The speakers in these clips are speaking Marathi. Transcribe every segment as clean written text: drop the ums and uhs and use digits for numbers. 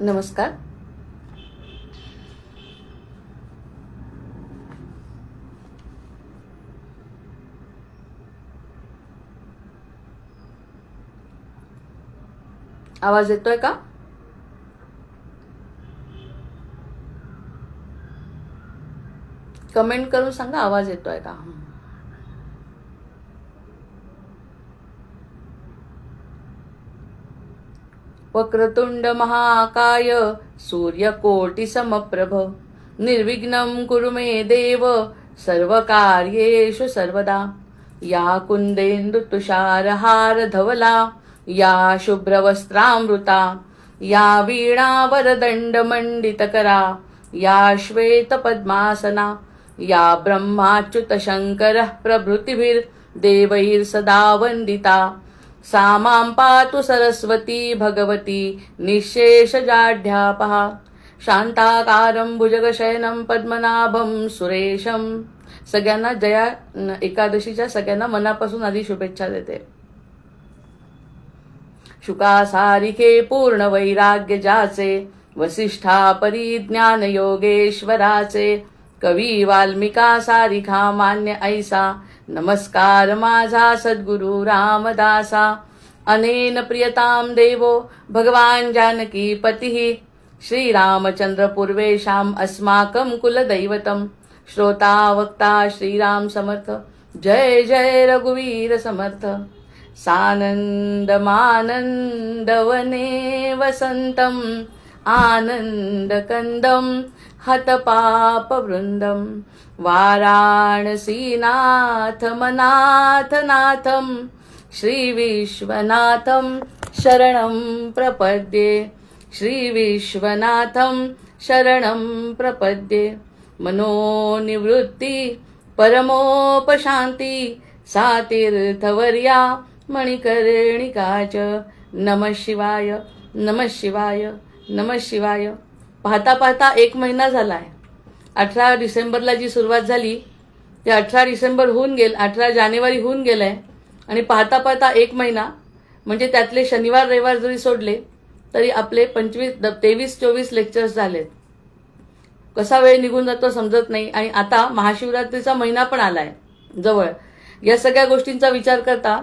नमस्कार. आवाज येतोय का? कमेंट करून सांगा आवाज येतोय का. वक्रतुंड महाकाय सूर्यकोटि समप्रभ निर्विघ्नं कुरु मे देव सर्वकार्येषु सर्वदा. या कुंदेन्दु तुषारहार धवला या शुभ्रवस्त्रामृता या वीणावरदण्डमण्डितकरा या श्वेतपद्मासना या ब्रह्माच्युत शङ्करः प्रभृतिभिर्देवैर्सदा वन्दिता. सा मां पातु सरस्वती भगवती निःशेषजाढ्यापहा. शांताकारं भुजगशयनं पद्मनाभं सुरेशं. सगळ्यांना जया एकादशीच्या सगळ्यांना मनापासून आधी शुभेच्छा देते. शुकासारिके पूर्ण वैराग्य जाचे वसिष्ठा परिज्ञान योगेश्वराचे. कवी वाल्मिका सारिखा मान्य ऐसा नमस्कार माझा सद्गुरु रामदासा. अनेन प्रियताम देवो भगवान जानकी पतिः श्रीरामचंद्र पूर्वेशाम अस्माकं कुलदैवतम. श्रोता वक्ता श्रीराम समर्थ. जय जय रघुवीर समर्थ. सानंदमानंदवने वसंतम आनंदकंदम हतपापवृंदम. वाराणसीनाथ मनाथ नाथम श्रीविश्वनाथम शरणं प्रपद्ये. श्रीविश्वनाथं शरणं प्रपद्ये. मनोनिवृत्ति परमोपशांती सातीर्थवर्या मणिकर्णिकाच. नमः शिवाय नमः शिवाय नमः शिवाय. पाहता पाहता 1 महिना झालाय. 18 डिसेंबरला जी सुरुवात झाली ते 18 डिसेंबर होऊन गेल, 18 जानेवारी होऊन गेलाय आणि पाहता पाहता 1 महिना म्हणजे त्यातले शनिवार रविवार जरी सोडले तरी आपले 23-24 लेक्चर्स झालेत. कसा वेळ निघून जातो समजत नाही. आणि आता महाशिवरात्रीचा महिना पण आलाय जवळ. या सगळ्या गोष्टींचा विचार करता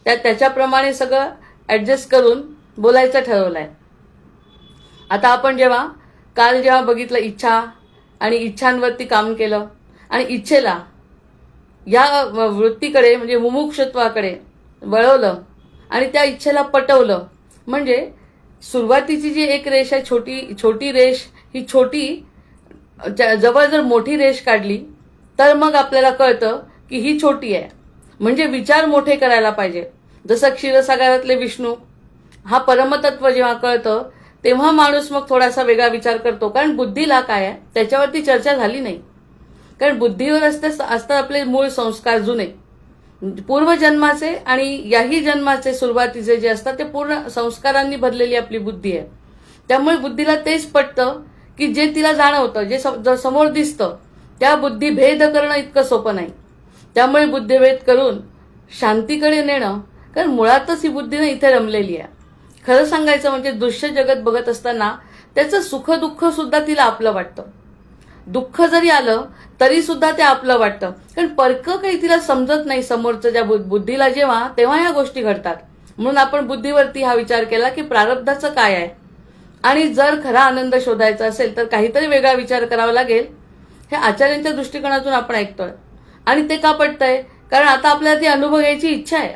त्याच्याप्रमाणे सगळं ऍडजस्ट करून बोलायचं ठरवलंय. आता आपण काल जेव्हा बघितलं इच्छा आणि इच्छांवरती काम केलं आणि इच्छेला या वृत्तीकडे म्हणजे मुमुक्षत्वाकडे वळवलं आणि त्या इच्छेला पटवलं. म्हणजे सुरुवातीची जी एक रेष आहे छोटी रेष, ही छोटी जवळ जर मोठी रेष काढली तर मग आपल्याला कळतं की ही छोटी आहे. म्हणजे विचार मोठे करायला पाहिजे. जसं क्षीरसागरातले विष्णू हा परमतत्व जेव्हा कळतं तेव्हा माणूस मग थोडासा वेगळा विचार करतो. कारण बुद्धीला काय आहे त्याच्यावरती चर्चा झाली नाही. कारण बुद्धीवर असतात आपले मूळ संस्कार जुने पूर्वजन्माचे आणि याही जन्माचे सुरुवातीचे जे असतात ते पूर्ण संस्कारांनी भरलेली आपली बुद्धी आहे. त्यामुळे बुद्धीला तेच पटतं की जे तिला जाणवतं, जे समोर दिसतं त्या बुद्धी भेद करणं इतकं सोपं नाही. त्यामुळे बुद्धिभेद करून शांतीकडे नेणं, कारण मुळातच ही बुद्धी इथे रमलेली आहे. खरं सांगायचं म्हणजे दृश्य जगत बघत असताना त्याचं सुख दुःख सुद्धा तिला आपलं वाटतं. दुःख जरी आलं तरी सुद्धा ते आपलं वाटतं. कारण परक काही तिला समजत नाही समोरचं ज्या बुद्धीला तेव्हा ह्या गोष्टी घडतात. म्हणून आपण बुद्धीवरती हा विचार केला की प्रारब्धाचं काय आहे आणि जर खरा आनंद शोधायचा असेल तर काहीतरी वेगळा विचार करावा लागेल. हे आचार्यांच्या दृष्टिकोनातून आपण ऐकतोय आणि ते का पटतंय? कारण आता आपल्याला ती अनुभव घ्यायची इच्छा आहे,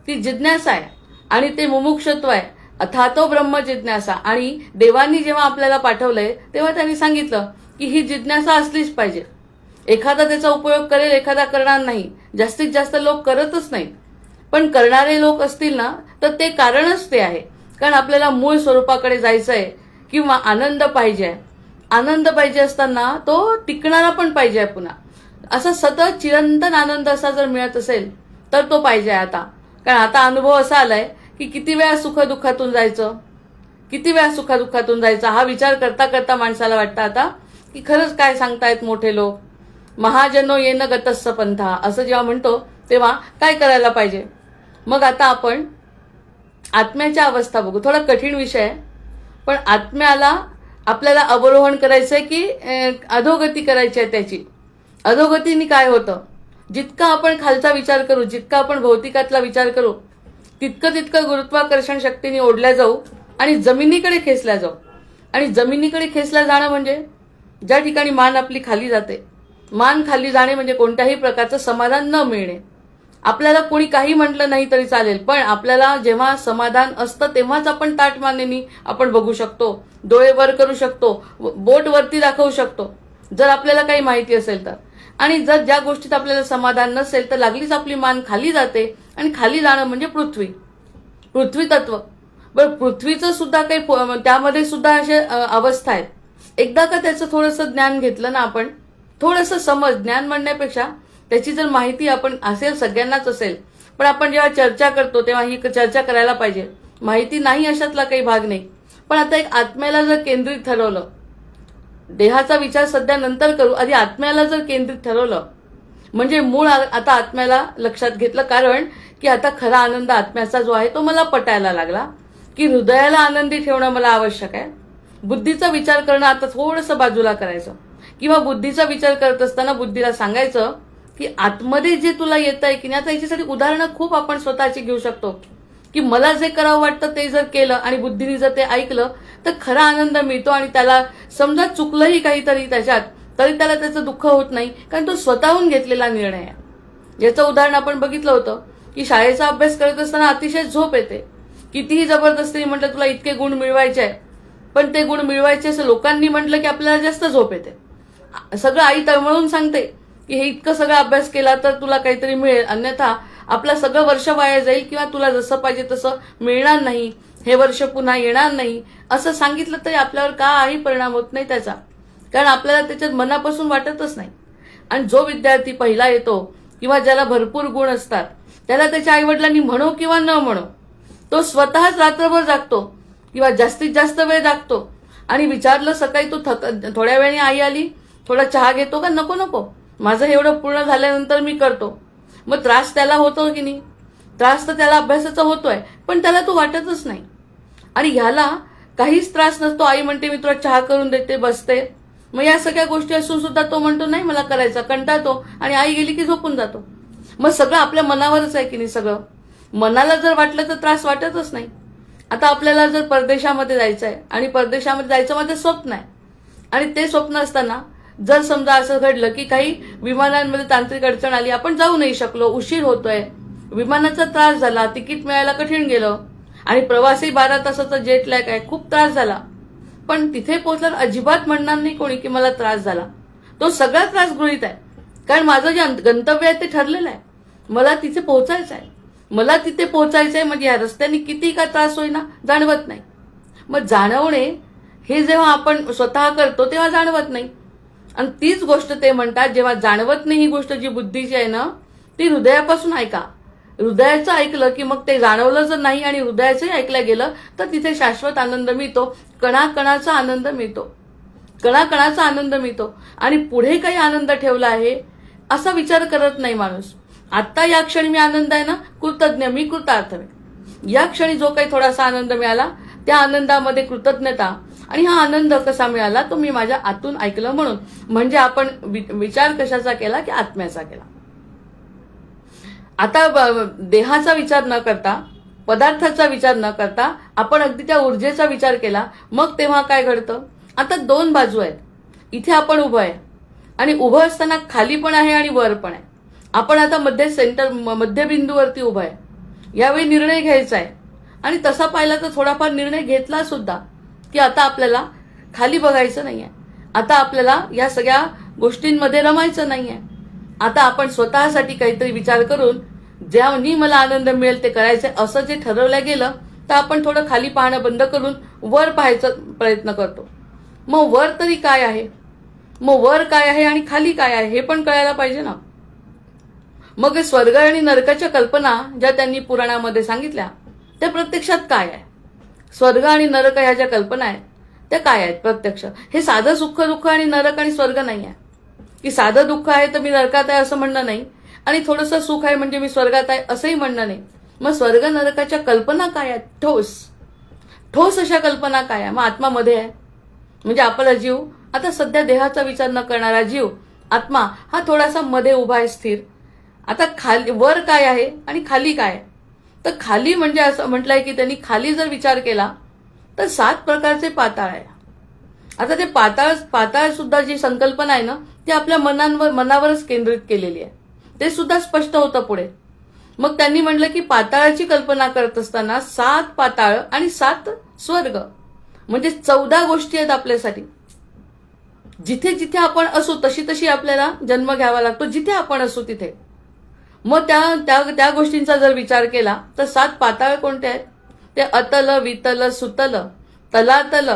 ती जिज्ञासा आहे आणि ते मुमुक्षत्व आहे. अथातो ब्रह्म जिज्ञासा. आणि देवांनी जेव्हा आपल्याला पाठवलंय तेव्हा त्यांनी सांगितलं की ही जिज्ञासा असलीच पाहिजे. एखादा त्याचा उपयोग करेल, एखादा करणार नाही. जास्तीत जास्त लोक करतच नाहीत. पण करणारे लोक असतील ना तर ते कारणच ते आहे. कारण आपल्याला मूळ स्वरूपाकडे जायचंय किंवा आनंद पाहिजे. आनंद पाहिजे असताना तो टिकणारा पण पाहिजे पुन्हा. असा सतत चिरंतन आनंद असा जर मिळत असेल तर तो पाहिजे आता. कारण आता अनुभव असा आलाय की किती वेळा सुखदुःखातून जायचं, किती वेळा सुखदुःखातून जायचं हा विचार करता करता माणसाला वाटतं आता की खरंच काय सांगतायत मोठे लोक. महाजनो येन गतस्स पंथा असं जेव्हा म्हणतो तेव्हा काय करायला पाहिजे. मग आता आपण आत्म्याच्या अवस्था बघू. थोडा कठीण विषय आहे पण आत्म्याला आपल्याला अवरोहण करायचंय की अधोगती करायची आहे त्याची. अधोगतीने काय होतं, जितका आपण खालचा विचार करू, जितका आपण भौतिकातला विचार करू, तितकं गुरुत्वाकर्षण शक्तीने ओढल्या जाऊ आणि जमिनीकडे खेचल्या जाऊ. आणि जमिनीकडे खेचल्या जाणं म्हणजे ज्या ठिकाणी मान आपली खाली जाते, मान खाली जाणे म्हणजे कोणत्याही प्रकारचं समाधान न मिळणे. आपल्याला कोणी काही म्हटलं नाही तरी चालेल, पण आपल्याला जेव्हा समाधान असतं तेव्हाच आपण ताठ मानेनी आपण बघू शकतो, डोळे वर करू शकतो, बोट वरती दाखवू शकतो, जर आपल्याला काही माहिती असेल तर. आणि जर ज्या गोष्टीत आपल्याला समाधान नसेल तर लागलीच आपली मान खाली जाते. आणि खाली जाणं म्हणजे पृथ्वी तत्व. बरं, पृथ्वीचं सुद्धा काही त्यामध्ये सुद्धा अशा अवस्था आहेत. एकदा का त्याचं थोडंसं ज्ञान घेतलं ना आपण, थोडंसं समज, ज्ञान म्हणण्यापेक्षा त्याची जर माहिती आपण असेल, सगळ्यांनाच असेल, पण आपण जेव्हा चर्चा करतो तेव्हा ही चर्चा करायला पाहिजे. माहिती नाही अशातला काही भाग नाही. पण आता एक आत्म्याला जर केंद्रित ठरवलं, देहाचा विचार सध्या नंतर करू, आधी आत्म्याला जर केंद्रित ठरवलं म्हणजे मूळ आता आत्म्याला लक्षात घेतलं. कारण की आता खरा आनंद आत्म्याचा जो आहे तो मला पटायला लागला की हृदयाला आनंदी ठेवणं मला आवश्यक आहे. बुद्धीचा विचार करणं आता थोडंसं बाजूला करायचं, किंवा बुद्धीचा विचार करत असताना बुद्धीला सांगायचं की आतमध्ये जे तुला येत आहे की नाही. आता याच्यासाठी उदाहरणं खूप आपण स्वतःची घेऊ शकतो की मला जे करावं वाटतं ते जर केलं आणि बुद्धीने जर ते ऐकलं तर खरा आनंद मिळतो. आणि त्याला समजा चुकलंही काहीतरी त्याच्यात, तरी त्याला त्याचं दुःख होत नाही, कारण तो स्वतःहून घेतलेला निर्णय आहे. याचं उदाहरण आपण बघितलं होतं की शाळेचा अभ्यास करत असताना अतिशय झोप येते. कितीही जबरदस्ती म्हटलं तुला इतके गुण मिळवायचे आहे, पण ते गुण मिळवायचे असं लोकांनी म्हटलं की आपल्याला जास्त झोप येते. सगळं आई तळमळून सांगते की हे इतकं सगळं अभ्यास केला तर तुला काहीतरी मिळेल, अन्यथा आपलं सगळं वर्ष वाया जाईल किंवा तुला जसं पाहिजे तसं मिळणार नाही, हे वर्ष पुन्हा येणार नाही. असं सांगितलं तरी आपल्यावर काही परिणाम होत नाही त्याचा, कारण आपल्याला त्याच्यात मनापासून वाटतच नाही. आणि जो विद्यार्थी पहिला येतो किंवा ज्याला भरपूर गुण असतात त्याला त्याच्या आईवडिलांनी म्हणो किंवा न म्हणो, तो स्वतःच रात्रभर जागतो किंवा जास्तीत जास्त वेळ जागतो. आणि विचारलं सकाळी तू थोड्या वेळाने आई आली, थोडा चहा घेतो का? नको नको, माझं एवढं पूर्ण झाल्यानंतर मी करतो. मग त्रास त्याला होतो की नाही? त्रास तर त्याला अभ्यासाचा होतोय, पण त्याला तो वाटतच नाही. आणि ह्याला काहीच त्रास नसतो. आई म्हणते मी तुला चहा करून देते, बसते. मग या सगळ्या गोष्टी असून सुद्धा तो म्हणतो नाही मला करायचा, कंटाळतो आणि आई गेली की झोपून जातो. मग सगळं आपल्या मनावरच आहे की नाही? सगळं मनाला जर वाटलं तर त्रास वाटतच नाही. आता आपल्याला जर परदेशामध्ये जायचं आहे आणि परदेशामध्ये जायचं माझं स्वप्न आहे, आणि ते स्वप्न असताना जर समजा असं घडलं की काही विमानांमध्ये तांत्रिक अडचण आली, आपण जाऊ नाही शकलो, उशीर होतोय, विमानाचा त्रास झाला, तिकीट मिळायला कठीण गेलं आणि प्रवासी 12 तासाचा जेट लॅग आहे, खूप त्रास झाला. पण तिथे पोहोचल्यावर अजिबात म्हणणार नाही कोणी की मला त्रास झाला. तो सगळा त्रास गृहीत आहे, कारण माझं जे गंतव्य आहे ते ठरलेलं आहे. मला तिथे पोहोचायचं आहे, मला तिथे पोहोचायचं आहे. म्हणजे या रस्त्याने किती का त्रास होईना जाणवत नाही. मग जाणवणे हे जेव्हा आपण स्वतः करतो तेव्हा जाणवत नाही. आणि तीच गोष्ट ते म्हणतात जेव्हा जाणवत नाही ही गोष्ट जी बुद्धीची आहे ना, ती हृदयापासून ऐका. हृदयाचं ऐकलं की मग ते जाणवलं जर नाही आणि हृदयाचंही ऐकलं गेलं तर तिथे शाश्वत आनंद मिळतो. कणाकणाचा आनंद मिळतो, कणाकणाचा आनंद मिळतो. आणि पुढे काही आनंद ठेवला आहे असा विचार करत नाही माणूस. आता या क्षणी मी आनंद आहे ना, कृतज्ञ मी, कृतार्थ मी. या क्षणी जो काही थोडासा आनंद मिळाला त्या आनंदामध्ये कृतज्ञता. आणि हा आनंद कसा मिळाला तो मी माझ्या आतून ऐकलं म्हणून. म्हणजे आपण विचार कशाचा केला की आत्म्याचा केला. आता देहाचा विचार न करता, पदार्थाचा विचार न करता आपण अगदी त्या ऊर्जेचा विचार केला, मग तेव्हा काय घडतं? आता दोन बाजू आहेत. इथे आपण उभं आहे आणि उभं असताना खाली पण आहे आणि वर पण आहे. आपण आता मध्यबिंदूवरती उभं आहे. यावेळी निर्णय घ्यायचा आहे आणि तसा पाहिला तर थोडाफार निर्णय घेतला सुद्धा की आता आपल्याला खाली बघायचं नाहीये, आता आपल्याला या सगळ्या गोष्टींमध्ये रमायचं नाहीये. आता आपण स्वतःसाठी काहीतरी विचार करून ज्यानी मला आनंद मिळेल ते करायचंय असं जे ठरवलं गेलं तर आपण थोडं खाली पाहणं बंद करून वर पाहायचा प्रयत्न करतो. मग वर तरी काय आहे, मग वर काय आहे आणि खाली काय आहे हे पण कळायला पाहिजे ना. मग स्वर्ग आणि नरकाच्या कल्पना ज्या त्यांनी पुराणामध्ये सांगितल्या त्या प्रत्यक्षात काय आहे? स्वर्ग आणि नरक ह्या ज्या कल्पना आहेत त्या काय आहेत प्रत्यक्ष? हे साधं सुख दुःख आणि नरक आणि स्वर्ग नाही आहे की साधं दुःख आहे तर मी नरकात आहे असं म्हणणं नाही, आणि थोडंसं सुख आहे म्हणजे मी स्वर्गात आहे असंही म्हणणं नाही. मग स्वर्ग नरकाच्या कल्पना काय आहेत? ठोस. ठोस अशा कल्पना काय आहे? मग आत्मा मध्ये आहे, म्हणजे आपला जीव, आता सध्या देहाचा विचार न करणारा जीव आत्मा हा थोडासा मध्ये उभा आहे, स्थिर. आता खाली वर काय आहे आणि खाली काय आहे? तर खाली म्हणजे असं म्हटलंय की त्यांनी खाली जर विचार केला तर 7 प्रकारचे पाताळ आहे. आता ते पाताळ सुद्धा जी संकल्पना आहे ना, ती आपल्या मनावरच केंद्रित केलेली आहे. ते सुद्धा स्पष्ट होतं पुढे. मग त्यांनी म्हटलं की पाताळाची कल्पना करत असताना 7 पाताळ आणि 7 स्वर्ग, म्हणजे 14 गोष्टी आहेत आपल्यासाठी. जिथे जिथे आपण असू तशी तशी आपल्याला जन्म घ्यावा लागतो, जिथे आपण असू तिथे. मग त्या गोष्टींचा जर विचार केला तर 7 पाताळ कोणते आहेत? ते अतल, वितल, सुतल, तलातल,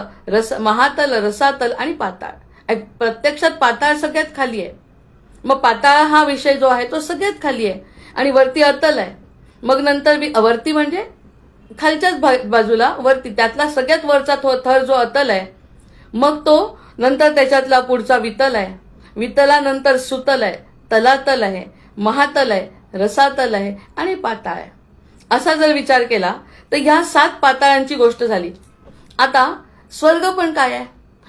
महातल, रसातल आणि पाताळ. प्रत्यक्षात पाताळ सगळ्यात खाली आहे. मग पाताळ हा विषय जो आहे तो सगळ्यात खाली आहे आणि वरती अतल आहे. मग नंतर वरती म्हणजे खालच्याच बाजूला वरती, त्यातला सगळ्यात वरचा थर जो अतल आहे, मग तो नंतर त्याच्यातला पुढचा वितल आहे, वितलानंतर सुतल आहे, तलातल आहे, महातल आहे, रसातल आहे आणि पाताळ आहे. असा जर विचार केला तर ह्या 7 पाताळांची गोष्ट झाली. आता स्वर्ग पण काय आहे?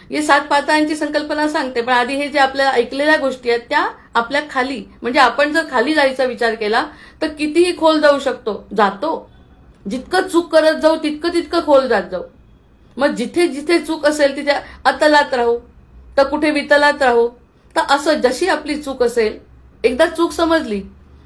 हे 7 पाताळांची संकल्पना सांगते, पण आधी हे जे आपल्याला ऐकलेल्या गोष्टी आहेत त्या आपल्या खाली, म्हणजे आपण जर खाली जायचा विचार केला तर कितीही खोल जाऊ शकतो, जातो. जितकं चूक करत जाऊ तितकं खोल जात जाऊ. मग जिथे जिथे चूक असेल तिथे अतलात राहू, तर कुठे वितलात राहू. तर असं जशी आपली चूक असेल, एकदा चूक समजली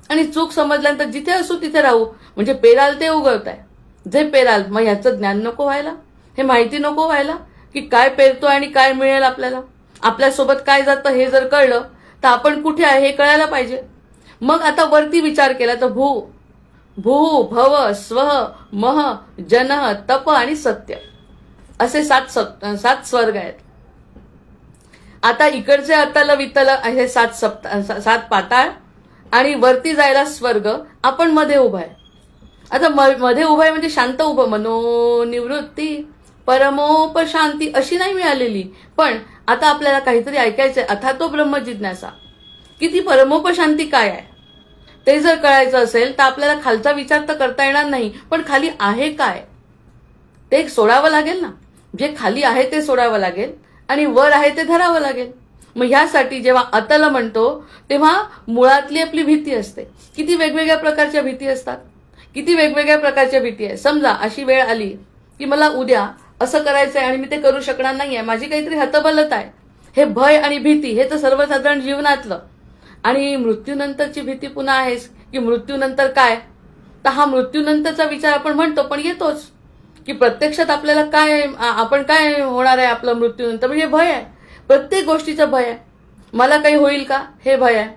आणि चूक समजल्यानंतर जिथे असू तिथे राहू. म्हणजे पेराल ते उगवत आहे, जे पेराल. मग ह्याचं ज्ञान नको व्हायला, हे माहिती नको व्हायला की काय पेरतो आणि काय मिळेल आपल्याला, आपल्यासोबत काय जातं हे जर कळलं तर आपण कुठे आहे हे कळायला पाहिजे. मग आता वरती विचार केला तर भू भव स्व मह जन तप आणि सत्य असे 7 स्वर्ग आहेत. आता इकडचे अतल वितल हे 7 पाताळ आणि वरती जायला स्वर्ग. आपण मध्ये उभा आहे. आता मध्ये उभा आहे म्हणजे शांत उभं, मनोनिवृत्ती परमोपशांती अशी नाही मिळालेली. पण आता आपल्याला काहीतरी ऐकायचंय, अथातो ब्रह्म जिज्ञासा. की ती परमोपशांती काय आहे ते जर कळायचं असेल तर आपल्याला खालचा विचार तर करता येणार नाही, पण खाली आहे काय ते सोडावं लागेल ना. जे खाली आहे ते सोडावं लागेल आणि वर आहे ते धरावं लागेल. मग ह्यासाठी जेव्हा अतल म्हणतो तेव्हा मुळातली आपली भीती असते. किती वेगवेगळ्या प्रकारच्या भीती असतात, किती वेगवेगळ्या प्रकारच्या भीती आहे. समजा अशी वेळ आली की मला उद्या असं करायचंय आणि मी ते करू शकणार नाहीये, माझी काहीतरी हतबलता आहे. हे भय आणि भीती हे तर सर्वसाधारण जीवनातलं. आणि मृत्यूनंतरची भीती पुन्हा आहेच की मृत्यूनंतर काय. तर हा मृत्यूनंतरचा विचार आपण म्हणतो पण येतोच की प्रत्यक्षात आपल्याला काय, आपण काय होणार आहे आपलं मृत्यूनंतर, म्हणजे भय आहे. प्रत्येक गोष्टीचं भय आहे. मला काही होईल का हे भय आहे,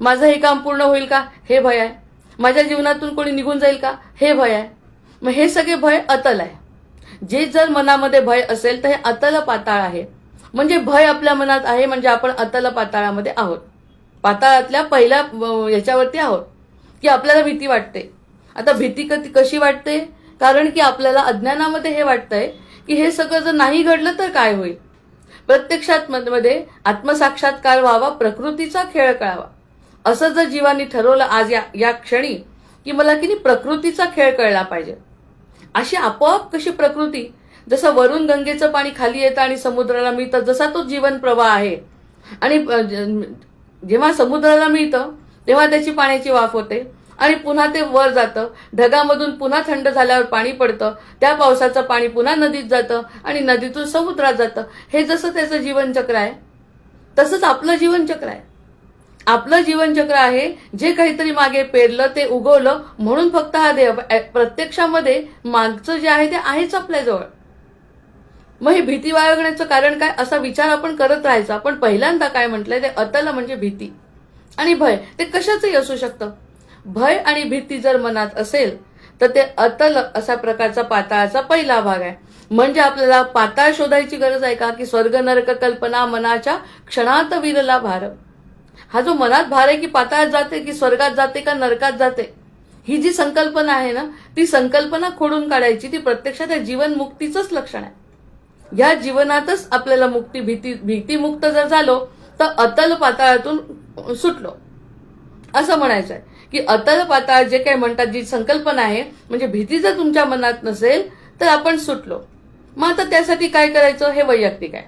माझं हे काम पूर्ण होईल का हे भय आहे, माझ्या जीवनातून कोणी निघून जाईल का हे भय आहे. मग हे सगळे भय अतल आहे. जे जर मनामध्ये भय असेल तर हे अतल पाताळ आहे. म्हणजे भय आपल्या मनात आहे म्हणजे आपण अतल पाताळामध्ये आहोत, पाताळातल्या पहिल्या याच्यावरती आहोत की आपल्याला भीती वाटते. आता भीती कशी वाटते? कारण की आपल्याला अज्ञानामध्ये हे वाटतंय की हे सगळं जर नाही घडलं तर काय होईल. प्रत्यक्षात मध्ये आत्मसाक्षात्कार व्हावा, प्रकृतीचा खेळ कळावा. असं जर जीवानी ठरवलं आज या क्षणी की मला की नाही प्रकृतीचा खेळ कळला पाहिजे, अशी आपोआप कशी प्रकृती, जसं वरून गंगेचं पाणी खाली येतं आणि समुद्राला मिळतं, जसा तो जीवन प्रवाह आहे. आणि जेव्हा समुद्राला मिळतं तेव्हा त्याची पाण्याची वाफ होते आणि पुन्हा ते वर जातं, ढगामधून पुन्हा थंड झाल्यावर पाणी पडतं, त्या पावसाचं पाणी पुन्हा नदीत जातं आणि नदीतून समुद्रात जातं. हे जसं त्याचं जीवनचक्र आहे तसंच आपलं जीवनचक्र आहे. आपलं जीवनचक्र आहे, जे काहीतरी मागे पेरलं ते उगवलं, म्हणून फक्त हा देह. प्रत्यक्षामध्ये मागचं जे आहे ते आहेच आपल्याजवळ. मग हे भीती बाळगण्याचं कारण काय, असा विचार आपण करत राहायचा. पण पहिल्यांदा काय म्हटलंय ते अतल म्हणजे भीती आणि भय. ते कशाचंही असू शकतं. भय आणि भीती जर मनात असेल तर ते अतल अशा प्रकारचा पाताळाचा पहिला भाग आहे. म्हणजे आपल्याला पाताळ शोधायची गरज आहे का, की स्वर्ग नरक कल्पना मनाच्या क्षणात विरला भार. हा जो मनात भार आहे की पाताळात जाते की स्वर्गात जाते का नरकात जाते, ही जी संकल्पना आहे ना, ती संकल्पना खोडून काढायची. ती प्रत्यक्षात जीवन मुक्तीचंच लक्षण आहे. या जीवनातच आपल्याला भीतीमुक्त जर झालो तर अतल पाताळातून सुटलो असं म्हणायचं आहे. की अतल पाताळ जे काही म्हणतात, जी संकल्पना आहे, म्हणजे भीती जर तुमच्या मनात नसेल तर आपण सुटलो. मग आता त्यासाठी काय करायचं हे वैयक्तिक आहे.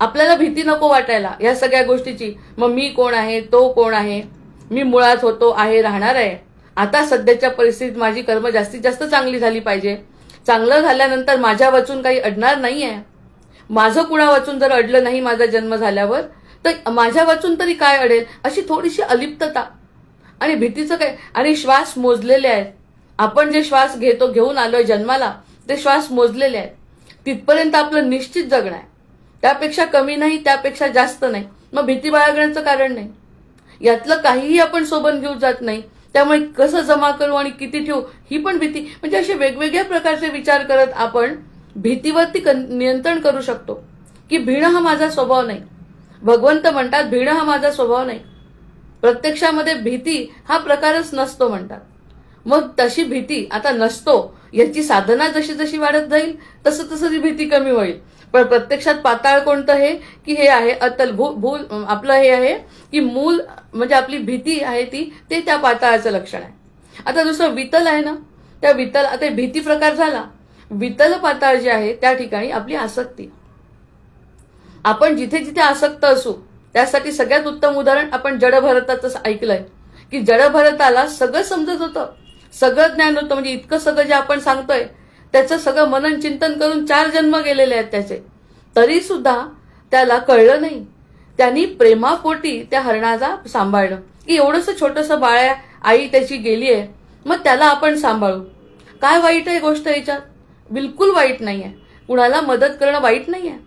आपल्याला भीती नको वाटायला या सगळ्या गोष्टीची. मग मी कोण आहे, तो कोण आहे, मी मुळात होतो, आहे, राहणार आहे. आता सध्याच्या परिस्थितीत माझी कर्म जास्तीत जास्त चांगली झाली पाहिजे. चांगलं झाल्यानंतर माझ्या वाचून काही अडणार नाहीये. माझं कुणा वाचून जर अडलं नाही माझा जन्म झाल्यावर, तर माझ्या वाचून तरी काय अडेल, अशी थोडीशी अलिप्तता. आणि भीतीचं काय, आणि श्वास मोजलेले आहेत. आपण जे श्वास घेऊन आलोय जन्माला, ते श्वास मोजलेले आहेत. तिथपर्यंत आपलं निश्चित जगणं आहे. त्यापेक्षा कमी नाही, त्यापेक्षा जास्त नाही. मग भीती बाळगण्याचं कारण नाही. यातलं काहीही आपण सोबत घेऊ जात नाही. त्यामुळे कसं जमा करू आणि किती ठेवू ही पण भीती. म्हणजे असे वेगवेगळ्या प्रकारचे विचार करत आपण भीतीवरती नियंत्रण करू शकतो. की भिणं हा माझा स्वभाव नाही. भगवंत म्हणतात भिणं हा माझा स्वभाव नाही. प्रत्यक्षामध्ये भीती हा प्रकारच नसतो म्हणतात. मग तशी भीती आता नसतो, याची साधना जशी जशी वाढत जाईल तसं तसं ती भीती कमी होईल. पण प्रत्यक्षात पाताळ कोणतं हे, की हे आहे अतल भूल आपलं हे आहे की मूल म्हणजे आपली भीती आहे ते त्या पाताळाचं लक्षण आहे. आता दुसरं वितल आहे ना, त्या वितल, आता भीती प्रकार झाला. वितल पाताळ जे आहे त्या ठिकाणी आपली आसक्ती. आपण जिथे जिथे आसक्त असू त्यासाठी सगळ्यात उत्तम उदाहरण आपण जडभरताचं ऐकलंय. की जडभरताला सगळं समजत होतं, सगळं ज्ञान होतं. म्हणजे इतकं सगळं जे आपण सांगतोय त्याचं सगळं मनन चिंतन करून 4 जन्म गेलेले आहेत त्याचे, तरी सुद्धा त्याला कळलं नाही. त्यांनी प्रेमापोटी त्या हरणाला सांभाळलं. की एवढंसं छोटंसं बाळ आहे, आई त्याची गेली आहे, मग त्याला आपण सांभाळू. काय वाईट आहे गोष्ट याच्यात? बिलकुल वाईट नाहीये. कुणाला मदत करणं वाईट नाहीये.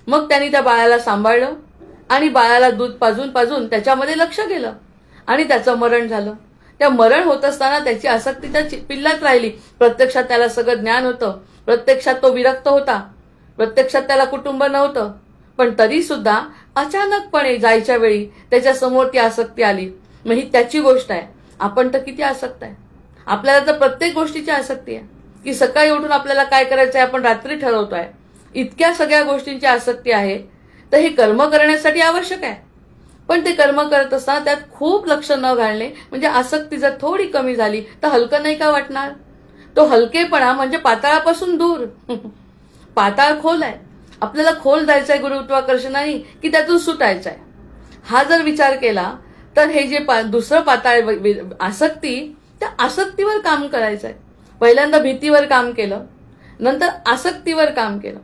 मग त्यांनी त्या बाळाला सांभाळलं आणि बाळाला दूध पाजून त्याच्यामध्ये लक्ष गेलं आणि त्याचं मरण झालं. त्या मरण होत असताना त्याची आसक्ती त्या पिल्लात राहिली. प्रत्यक्षात त्याला सगळं ज्ञान होतं, प्रत्यक्षात तो विरक्त होता, प्रत्यक्षात त्याला कुटुंब नव्हतं. पण तरी सुद्धा अचानकपणे जायच्या वेळी त्याच्या समोर ती आसक्ती आली. मग ही त्याची गोष्ट आहे. आपण तर किती आसक्त आहे. आपल्याला तर प्रत्येक गोष्टीची आसक्ती आहे. की सकाळी उठून आपल्याला काय करायचं आहे आपण रात्री ठरवतोय. इतक्या सगळ्या गोष्टींची आसक्ती आहे. तर हे कर्म करण्यासाठी आवश्यक आहे. पण ते कर्म करत असताना त्यात खूप लक्ष न घालणे, म्हणजे आसक्ती जर थोडी कमी झाली तर हलकं नाही का वाटणार? तो हलकेपणा म्हणजे पाताळापासून दूर. पाताळ खोल आहे, आपल्याला खोल जायचंय गुरुत्वाकर्षणाने की त्यातून सुटायचं आहे. हा जर विचार केला तर हे जे दुसरं पाताळ आसक्ती, त्या आसक्तीवर काम करायचं आहे. पहिल्यांदा भीतीवर काम केलं, नंतर आसक्तीवर काम केलं.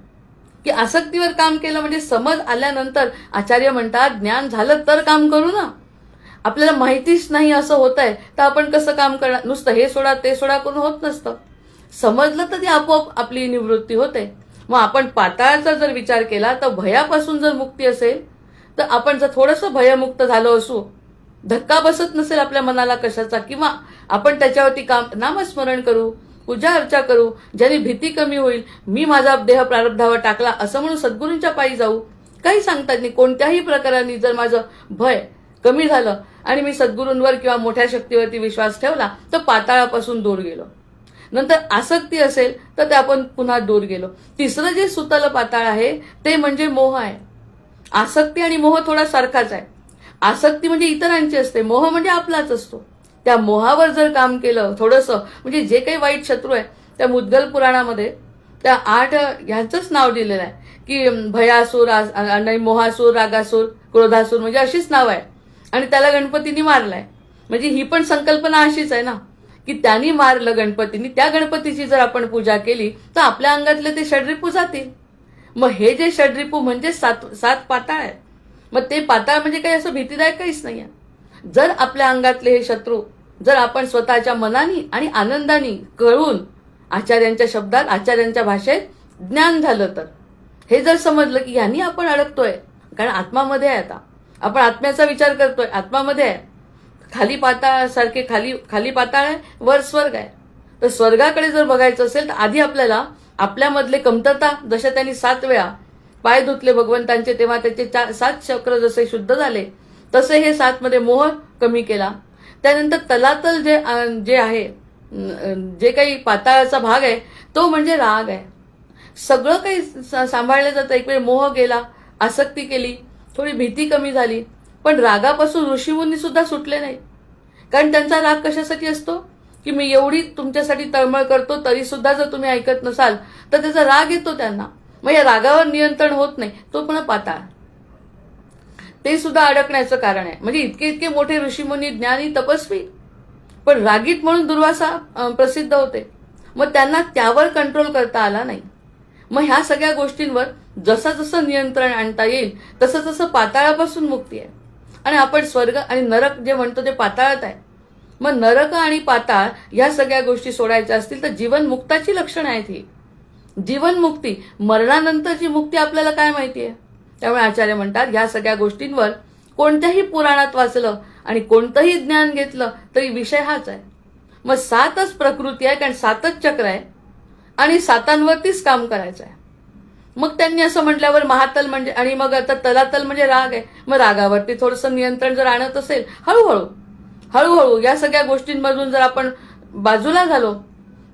की आसक्तीवर काम केलं म्हणजे समज आल्यानंतर आचार्य म्हणतात ज्ञान झालं तर काम करू ना. आपल्याला माहितीच नाही असं होत आहे तर आपण कसं काम करणार? नुसतं हे सोडा ते सोडा करून होत नसतं. समजलं तर ती आपोआप आपली निवृत्ती होते. मग आपण पाताळाचा जर विचार केला तर भयापासून जर मुक्ती असेल तर आपण जर थोडंसं भयमुक्त झालो असू, धक्का बसत नसेल आपल्या मनाला कशाचा, किंवा आपण त्याच्यावरती नामस्मरण करू, पूजा अर्चा करू, ज्याने भीती कमी होईल. मी माझा देह प्रारब्धावर टाकला असं म्हणून सद्गुरूंच्या पायी जाऊ, काही सांगतात नाही. कोणत्याही प्रकाराने जर माझं भय कमी झालं आणि मी सद्गुरूंवर किंवा मोठ्या शक्तीवरती विश्वास ठेवला तर पाताळापासून दूर गेलो. नंतर आसक्ती असेल तर ते आपण पुन्हा दूर गेलो. तिसरं जे सुतल पाताळ आहे ते म्हणजे मोह आहे. आसक्ती आणि मोह थोडा सारखाच आहे. आसक्ती म्हणजे इतरांची असते, मोह म्हणजे आपलाच असतो. त्या मोहावर जर काम केलं थोडंसं, म्हणजे जे काही वाईट शत्रू आहे त्या मुद्गल पुराणामध्ये त्या 8 ह्यांचंच नाव दिलेलं आहे की भयासूर आणि मोहासूर, रागासूर, क्रोधासूर, म्हणजे अशीच नाव आहे. आणि त्याला गणपतींनी मारलाय. म्हणजे ही पण संकल्पना अशीच आहे ना की त्यांनी मारलं गणपतींनी. त्या गणपतीची जर आपण पूजा केली तर आपल्या अंगातले ते षड्रिपू जातील. मग हे जे षड्रिपू म्हणजे 7 पाताळ आहेत. मग ते पाताळ म्हणजे काही असं भीतीदायक काहीच नाही आहे. जर आपल्या अंगातले हे शत्रू जर आपण स्वतःच्या मनाने आणि आनंदाने कळून आचार्यांच्या शब्दात, आचार्यांच्या भाषेत ज्ञान झालं तर, हे जर समजलं की ह्यांनी आपण अडकतोय, कारण आत्मामध्ये आहे. आता आपण आत्म्याचा विचार करतोय, आत्मामध्ये आहे. खाली पाताळासारखे खाली पाताळ आहे, वर स्वर्ग आहे. तर स्वर्गाकडे जर बघायचं असेल तर आधी आपल्याला आपल्यामधले कमतरता, जशा त्यांनी 7 वेळा पाय धुतले भगवंतांचे तेव्हा त्याचे 7 चक्र जसे शुद्ध झाले, तसे हे 7 मध्ये मोह कमी केला. त्यानंतर तलातल जे आहे, जे काही पाताळाचा भाग आहे तो म्हणजे राग आहे. सगळं काही सांभाळलं जातं. एक वेळ मोह गेला, आसक्ती केली, थोडी भीती कमी झाली, पण रागापासून ऋषीमुनी सुद्धा सुटले नाही. कारण त्यांचा राग कशासाठी असतो की मी एवढी तुमच्यासाठी तळमळ करतो तरी सुद्धा जर तुम्ही ऐकत नसाल तर त्याचा राग येतो त्यांना. मग या रागावर नियंत्रण होत नाही, तो पण पाताळ. ते सुद्धा अडकण्याचं कारण आहे. म्हणजे इतके इतके मोठे ऋषीमुनी, ज्ञानी, तपस्वी, पण रागीत म्हणून दुर्वासा प्रसिद्ध होते. मग त्यांना त्यावर कंट्रोल करता आला नाही. मग ह्या सगळ्या गोष्टींवर जसं जसं नियंत्रण आणता येईल तसं तसं पाताळापासून मुक्ती आहे. आणि आपण स्वर्ग आणि नरक जे म्हणतो ते पाताळात आहे. मग नरक आणि पाताळ ह्या सगळ्या गोष्टी सोडायच्या असतील तर जीवनमुक्ताची लक्षणं आहेत ही. जीवनमुक्ती, मरणानंतरची मुक्ती आपल्याला काय माहिती आहे. त्यामुळे आचार्य म्हणतात ह्या सगळ्या गोष्टींवर कोणत्याही पुराणात वाचलं आणि कोणतंही ज्ञान घेतलं तरी विषय हाच आहे. मग 7च प्रकृती आहे, कारण 7च चक्र आहे आणि 7वरतीच काम करायचं आहे. मग त्यांनी असं म्हटल्यावर महातल म्हणजे, आणि मग आता तलातल म्हणजे राग आहे. मग रागावरती थोडंसं नियंत्रण जर आणत असेल, हळूहळू हळूहळू या सगळ्या गोष्टींमधून जर आपण बाजूला झालो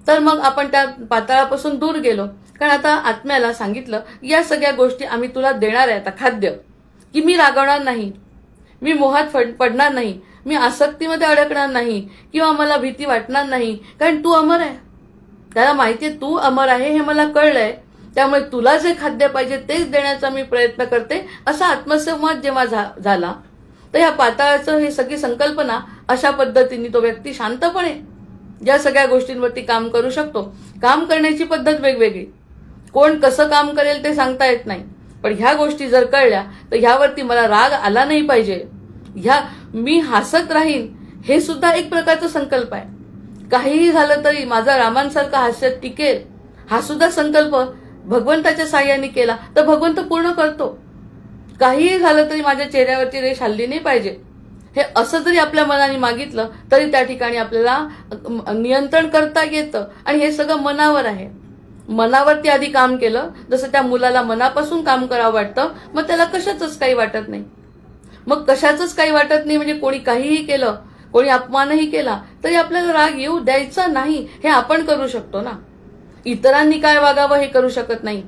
तर मग आपण त्या पाताळापासून दूर गेलो. कारण आता आत्म्याला सांगितलं या सगळ्या गोष्टी आम्ही तुला देणार आहे, आता खाद्य, की मी रागवणार नाही, मी मोहात पडणार नाही, मी आसक्तीमध्ये अडकणार नाही, किंवा मला भीती वाटणार नाही, कारण तू अमर आहे. त्याला माहितीये तू अमर आहे हे मला कळलंय, त्यामुळे तुला जे खाद्य पाहिजे तेच देण्याचा मी प्रयत्न करते. असा आत्मसंवाद जेव्हा झाला तर ह्या पाताळाचं हे सगळी संकल्पना अशा पद्धतीने तो व्यक्ती शांतपणे या सगळ्या गोष्टींवरती काम करू शकतो. काम करण्याची पद्धत वेगवेगळी, कोण कसं काम करेल ते सांगता येत नाही. पण ह्या गोष्टी जर कळल्या तर ह्यावरती मला राग आला नाही पाहिजे, ह्या मी हसत राहीन, हे सुद्धा एक प्रकारचा संकल्प आहे. काहीही झालं तरी माझा रामांसारखं हास्य टिकेल, हा सुद्धा संकल्प भगवंताच्या साह्याने केला तर भगवंत पूर्ण करतो. काहीही झालं तरी माझ्या चेहऱ्यावरची रेष हल्ली नाही पाहिजे, हे असं जरी आपल्या मनाने मागितलं तरी त्या ठिकाणी आपल्याला नियंत्रण करता येतं. आणि हे सगळं मनावर आहे. मनावरती आधी काम केलं, जसं त्या मुलाला मनापासून काम करावं वाटतं, मग त्याला कशाचंच काही वाटत नाही. मग कशाचंच काही वाटत नाही म्हणजे कोणी काहीही केलं, कोणी अपमानही केला तरी आपल्याला राग येऊ द्यायचा नाही, हे आपण करू शकतो ना. इतरांनी काय वागावं हे करू शकत नाही.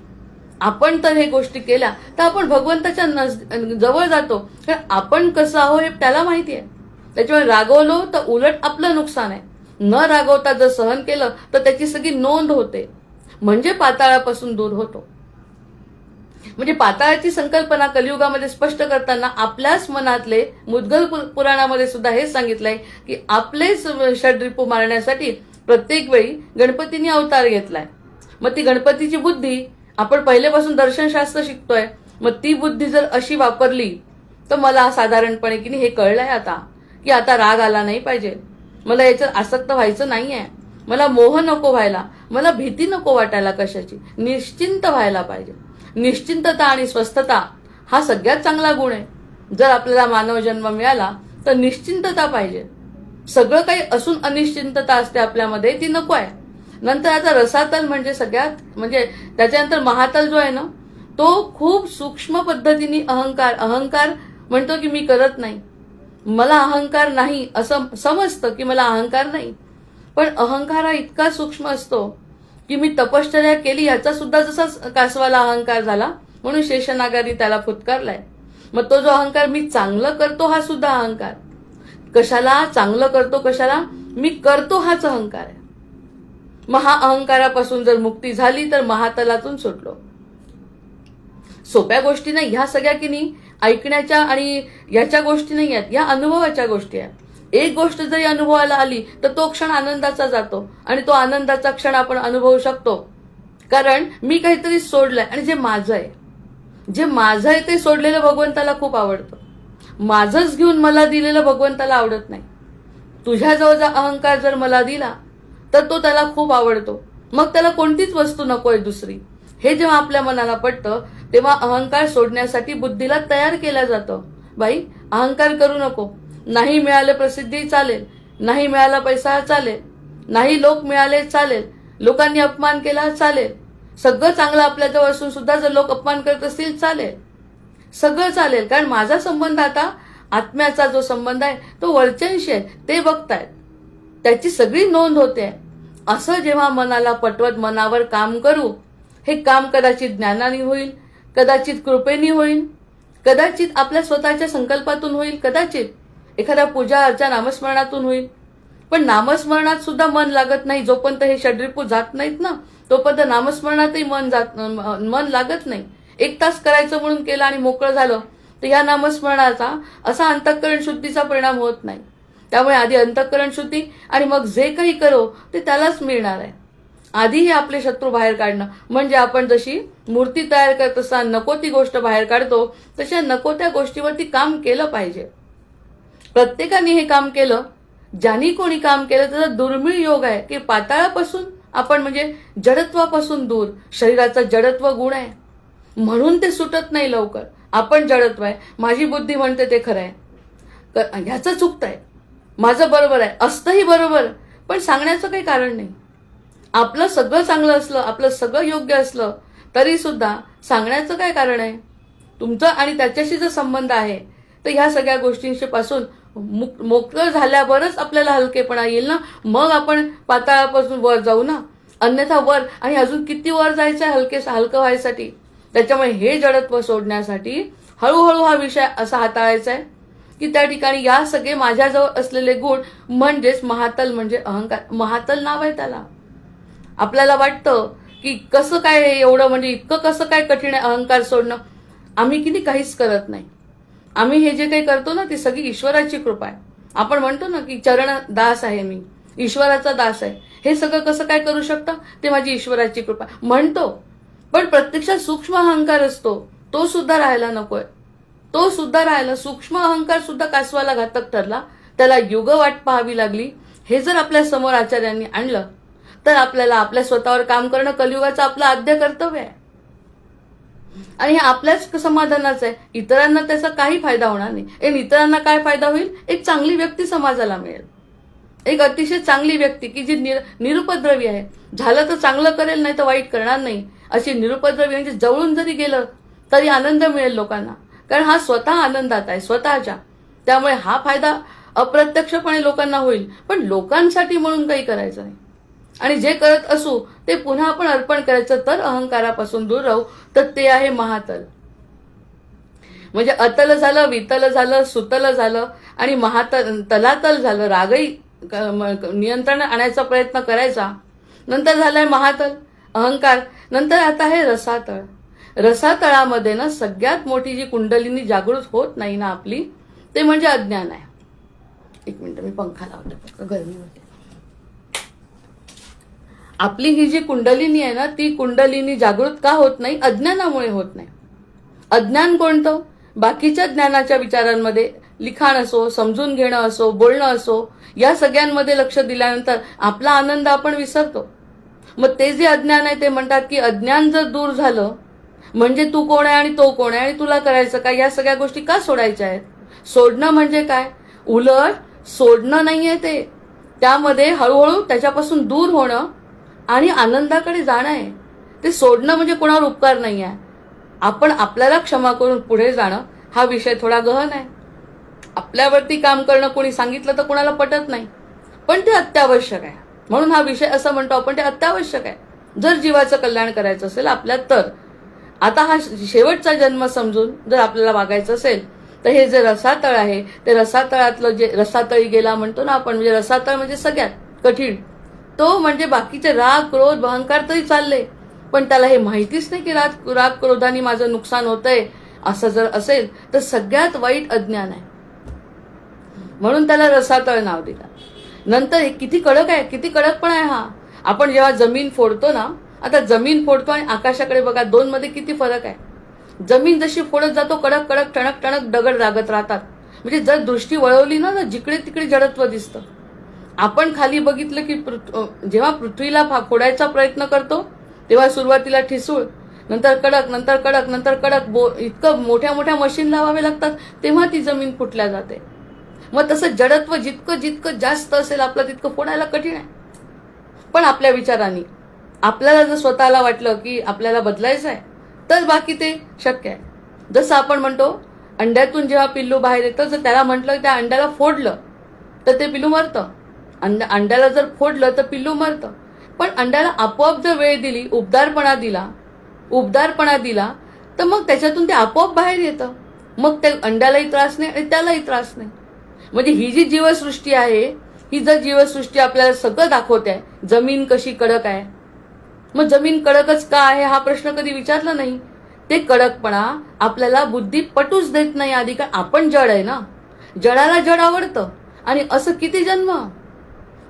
आपण तर हे गोष्टी केल्या तर आपण भगवंताच्या जवळ जातो, कारण आपण कसं आहो हे त्याला माहिती आहे. त्याच्यामुळे रागवलो तर उलट आपलं नुकसान आहे. न रागवता जर सहन केलं तर त्याची सगळी नोंद होते, म्हणजे पाताळापासून दूर होतो. म्हणजे पाताळाची संकल्पना कलियुगामध्ये स्पष्ट करताना आपल्याच मनातले, मुद्गल पुराणामध्ये सुद्धा हेच सांगितलंय की आपलेच षड्रिपू मारण्यासाठी प्रत्येक वेळी गणपतींनी अवतार घेतलाय. मग ती गणपतीची बुद्धी आपण पहिल्यापासून दर्शनशास्त्र शिकतोय, मग ती बुद्धी जर अशी वापरली तर मला साधारणपणे की हे कळलंय आता की आता राग आला नाही पाहिजे, मला याच्यात आसक्त व्हायचं नाहीये, मला मोह नको व्हायला, मला भीती नको वाटायला कशाची, निश्चिंत व्हायला पाहिजे. निश्चिंतता आणि स्वस्थता हा सगळ्यात चांगला गुण आहे. जर आपल्याला मानव जन्म मिळाला तर निश्चिंतता पाहिजे. सगळं काही असून अनिश्चिंतता असते आपल्यामध्ये, ती नको आहे. नंतर आता रसातल म्हणजे सगळ्यात, म्हणजे त्याच्यानंतर महातल जो आहे ना, तो खूप सूक्ष्म पद्धतीने अहंकार म्हणतो की मी करत नाही, मला अहंकार नाही, असं समजतं की मला अहंकार नाही. पण अहंकार हा इतका सूक्ष्म असतो की मी तपश्चर्या केली याचा सुद्धा जसा कासवाला अहंकार झाला, म्हणून शेषनागाने त्याला फुत्कारलाय. मग तो जो अहंकार मी चांगलं करतो हा सुद्धा अहंकार. कशाला चांगलं करतो, कशाला मी करतो हाच अहंकार आहे. मग हा अहंकारापासून जर मुक्ती झाली तर महातलातून सुटलो. सोप्या गोष्टी नाही ह्या सगळ्या, की नाही ऐकण्याच्या आणि ह्याच्या गोष्टी नाही आहेत, या अनुभवाच्या गोष्टी आहेत. एक गोष्ट जरी अनुभवाला आली तर तो क्षण आनंदाचा जातो आणि तो आनंदाचा क्षण आपण अनुभवू शकतो, कारण मी काहीतरी सोडलंय. आणि जे माझं आहे ते सोडलेलं भगवंताला खूप आवडतं. माझंच घेऊन मला दिलेलं भगवंताला आवडत नाही. तुझ्याजवळचा अहंकार जर मला दिला तर तो त्याला खूप आवडतो. मग त्याला कोणतीच वस्तू नकोय दुसरी. हे जेव्हा आपल्या मनाला पटतं तेव्हा अहंकार सोडण्यासाठी बुद्धीला तयार केलं जातं. बाई अहंकार करू नको, नाही मिळालं प्रसिद्धी चालेल, नाही मिळाला पैसा चालेल, नाही लोक मिळाले चालेल, लोकांनी अपमान केला चालेल, सगळं चांगलं आपल्याजवळ असून सुद्धा जर लोक अपमान करत असतील चालेल, सगळं चालेल, कारण माझा संबंध आता आत्म्याचा जो संबंध आहे तो वरच्यांशी आहे, ते बघतायत, त्याची सगळी नोंद होते. असं जेव्हा मनाला पटवत मनावर काम करू, हे काम कदाचित ज्ञानाने होईल, कदाचित कृपेने होईल, कदाचित आपल्या स्वतःच्या संकल्पातून होईल, कदाचित एखाद्या पूजा अर्चा नामस्मरणातून होईल. पण नामस्मरणात सुद्धा मन लागत नाही. जोपर्यंत हे षड्रिपू जात नाहीत ना, तोपर्यंत नामस्मरणातही मन लागत नाही. 1 तास करायचं म्हणून केलं आणि मोकळं झालं तर ह्या नामस्मरणाचा असा अंतःकरण शुद्धीचा परिणाम होत नाही. त्यामुळे आधी अंतःकरण शुद्धी आणि मग जे काही करो ते त्यालाच मिळणार आहे. आधी हे आपले शत्रू बाहेर काढणं, म्हणजे आपण जशी मूर्ती तयार करत असताना नको ती गोष्ट बाहेर काढतो, तशा नको त्या गोष्टीवरती काम केलं पाहिजे. प्रत्येकाने हे काम केलं. ज्यांनी कोणी काम केलं त्याचा दुर्मिळ योग आहे की पाताळापासून आपण म्हणजे जडत्वापासून दूर. शरीराचा जडत्व गुण आहे म्हणून ते सुटत नाही लवकर. आपण जडत्व आहे, माझी बुद्धी म्हणते ते खरं आहे, ह्याचं चुकतंय, माझं बरोबर आहे, असतंही बरोबर, पण सांगण्याचं काही कारण नाही. आपलं सगळं चांगलं असलं, आपलं सगळं योग्य असलं तरी सुद्धा सांगण्याचं काय कारण आहे. तुमचं आणि त्याच्याशी जर संबंध आहे तर ह्या सगळ्या गोष्टींशी पासून मोकळं झाल्यावरच आपल्याला हलकेपणा येईल ना. मग आपण पाताळापासून वर जाऊ ना. अन्यथा वर आणि अजून किती वर जायचं आहे हलकं व्हायसाठी. त्याच्यामुळे हे जडत्व सोडण्यासाठी हळूहळू हा विषय असा हाताळायचा आहे की त्या ठिकाणी या सगळे माझ्याजवळ असलेले गुण म्हणजेच महातल म्हणजे अहंकार. महातल नाव आहे त्याला. आपल्याला वाटतं की कसं काय एवढं म्हणजे इतकं कसं काय कठीण आहे अहंकार सोडणं. आम्ही किती काहीच करत नाही. आम्ही हे जे काही करतो ना ती सगळी ईश्वराची कृपा आहे. आपण म्हणतो ना की चरण दास आहे मी, ईश्वराचा दास आहे. हे सगळं कसं काय करू शकतं ते माझी ईश्वराची कृपा म्हणतो. पण प्रत्यक्षात सूक्ष्म अहंकार असतो तो सुद्धा राहायला नकोय. तो सुद्धा राहायला, सूक्ष्म अहंकार सुद्धा कासवाला घातक ठरला, त्याला युग वाट पाहावी लागली. हे जर आपल्या समोर आचार्यांनी आणलं तर आपल्याला आपल्या स्वतःवर काम करणं कलियुगाचं आपलं आद्य कर्तव्य आहे. आणि हे आपल्याच समाधानाचं आहे. इतरांना त्याचा काही फायदा होणार नाही. आणि इतरांना काय फायदा होईल, एक चांगली व्यक्ती समाजाला मिळेल. एक अतिशय चांगली व्यक्ती की जी निरुपद्रवी आहे. झालं तर चांगलं करेल, नाही तर वाईट करणार नाही, अशी निरुपद्रवी म्हणजे जवळून जरी गेलं तरी आनंद मिळेल लोकांना. कारण हा स्वतः आनंदात आहे स्वतःच्या. त्यामुळे हा फायदा अप्रत्यक्षपणे लोकांना होईल, पण लोकांसाठी म्हणून काही करायचं नाही. आणि जे करत असू ते पुन्हा आपण अर्पण करायचं, तर अहंकारापासून दूर राहू. तर ते आहे महातल. म्हणजे अतल झालं, वितल झालं, सुतल झालं आणि तलातल झालं. रागही नियंत्रण आणायचा प्रयत्न करायचा. नंतर झालाय महातल अहंकार. नंतर आता आहे रसातळ. रसातळामध्ये ना सगळ्यात मोठी जी कुंडलिनी जागृत होत नाही ना आपली, ते म्हणजे अज्ञान आहे. 1 मिनिट मी पंखा लावते, गरमी होते. आपली ही जी कुंडलिनी आहे ना ती कुंडलिनी जागृत का होत नाही, अज्ञानामुळे होत नाही. अज्ञान कोणतं, बाकीच्या ज्ञानाच्या विचारांमध्ये लिखाण असो, समजून घेणं असो, बोलणं असो, या सगळ्यांमध्ये लक्ष दिल्यानंतर आपला आनंद आपण विसरतो. मग ते जे अज्ञान आहे ते म्हणतात की अज्ञान जर दूर झालं म्हणजे तू कोण आहे आणि तो कोण आहे आणि तुला करायचं काय, या सगळ्या गोष्टी का सोडायच्या आहेत. सोडणं म्हणजे काय, उलट सोडणं नाहीये ते, त्यामध्ये हळूहळू त्याच्यापासून दूर होणं आणि आनंदाकडे जाणं आहे. ते सोडणं म्हणजे कोणावर उपकार नाही आहे. आपण आपल्याला क्षमा करून पुढे जाणं हा विषय थोडा गहन आहे. आपल्यावरती काम करणं कोणी सांगितलं तर कोणाला पटत नाही, पण ते अत्यावश्यक आहे. म्हणून हा विषय असं म्हणतो आपण, ते अत्यावश्यक आहे जर जीवाचं कल्याण करायचं असेल आपल्यात. तर आता हा शेवटचा जन्म समजून जर आपल्याला वागायचं असेल तर हे जे रसातळ आहे ते रसातळातलं जे रसातळी गेला म्हणतो ना आपण, म्हणजे रसातळ म्हणजे सगळ्यात कठीण तो म्हणजे बाकीचे राग क्रोध अहंकार तरी चालले, पण त्याला हे माहितीच नाही की राग क्रोधाने माझं नुकसान होतंय. असं जर असेल तर सगळ्यात वाईट अज्ञान आहे. म्हणून त्याला रसातळ नाव दिलं. नंतर किती कडक आहे, किती कडकपणा आहे हा. आपण जेव्हा जमीन फोडतो ना, आता जमीन फोडतो आणि आकाशाकडे बघा, 2 मध्ये किती फरक आहे. जमीन जशी फोडत जातो कडक कडक टणक टणक दगड लागत राहतात. म्हणजे जर दृष्टी वळवली ना तर जिकडे तिकडे जडत्व दिसतं. आपण खाली बघितलं की जेव्हा पृथ्वीला फोडायचा प्रयत्न करतो तेव्हा सुरुवातीला ठिसूळ, नंतर कडक, नंतर कडक, नंतर कडक, इतकं मोठ्या मोठ्या मशीन लावावे लागतात तेव्हा ती जमीन फुटल्या जाते. मग तसं जडत्व जितकं जितकं जास्त असेल आपलं तितकं फोडायला कठीण आहे. पण आपल्या विचारांनी आपल्याला जर स्वतःला वाटलं की आपल्याला बदलायचं आहे तर बाकी ते शक्य आहे. जसं आपण म्हणतो अंड्यातून जेव्हा पिल्लू बाहेर येतं, जर त्याला म्हटलं त्या अंड्याला फोडलं तर ते पिल्लू मरतं. अंड्याला जर फोडलं तर पिल्लू मरतं. पण अंड्याला आपोआप जर वेळ दिली, उबदारपणा दिला तर मग त्याच्यातून ते आपोआप बाहेर येतं. मग त्या अंड्यालाही त्रास नाही आणि त्यालाही त्रास नाही. म्हणजे ही जी जीवसृष्टी आहे ही जर जीवसृष्टी आपल्याला सगळं दाखवते आहे, जमीन कशी कडक आहे, मग जमीन कडकच का आहे हा प्रश्न कधी विचारला नाही. ते कडकपणा आपल्याला बुद्धी पटूच देत नाही आधी, कारण आपण जड आहे ना. जडाला जड आवडतं आणि असं किती जन्म.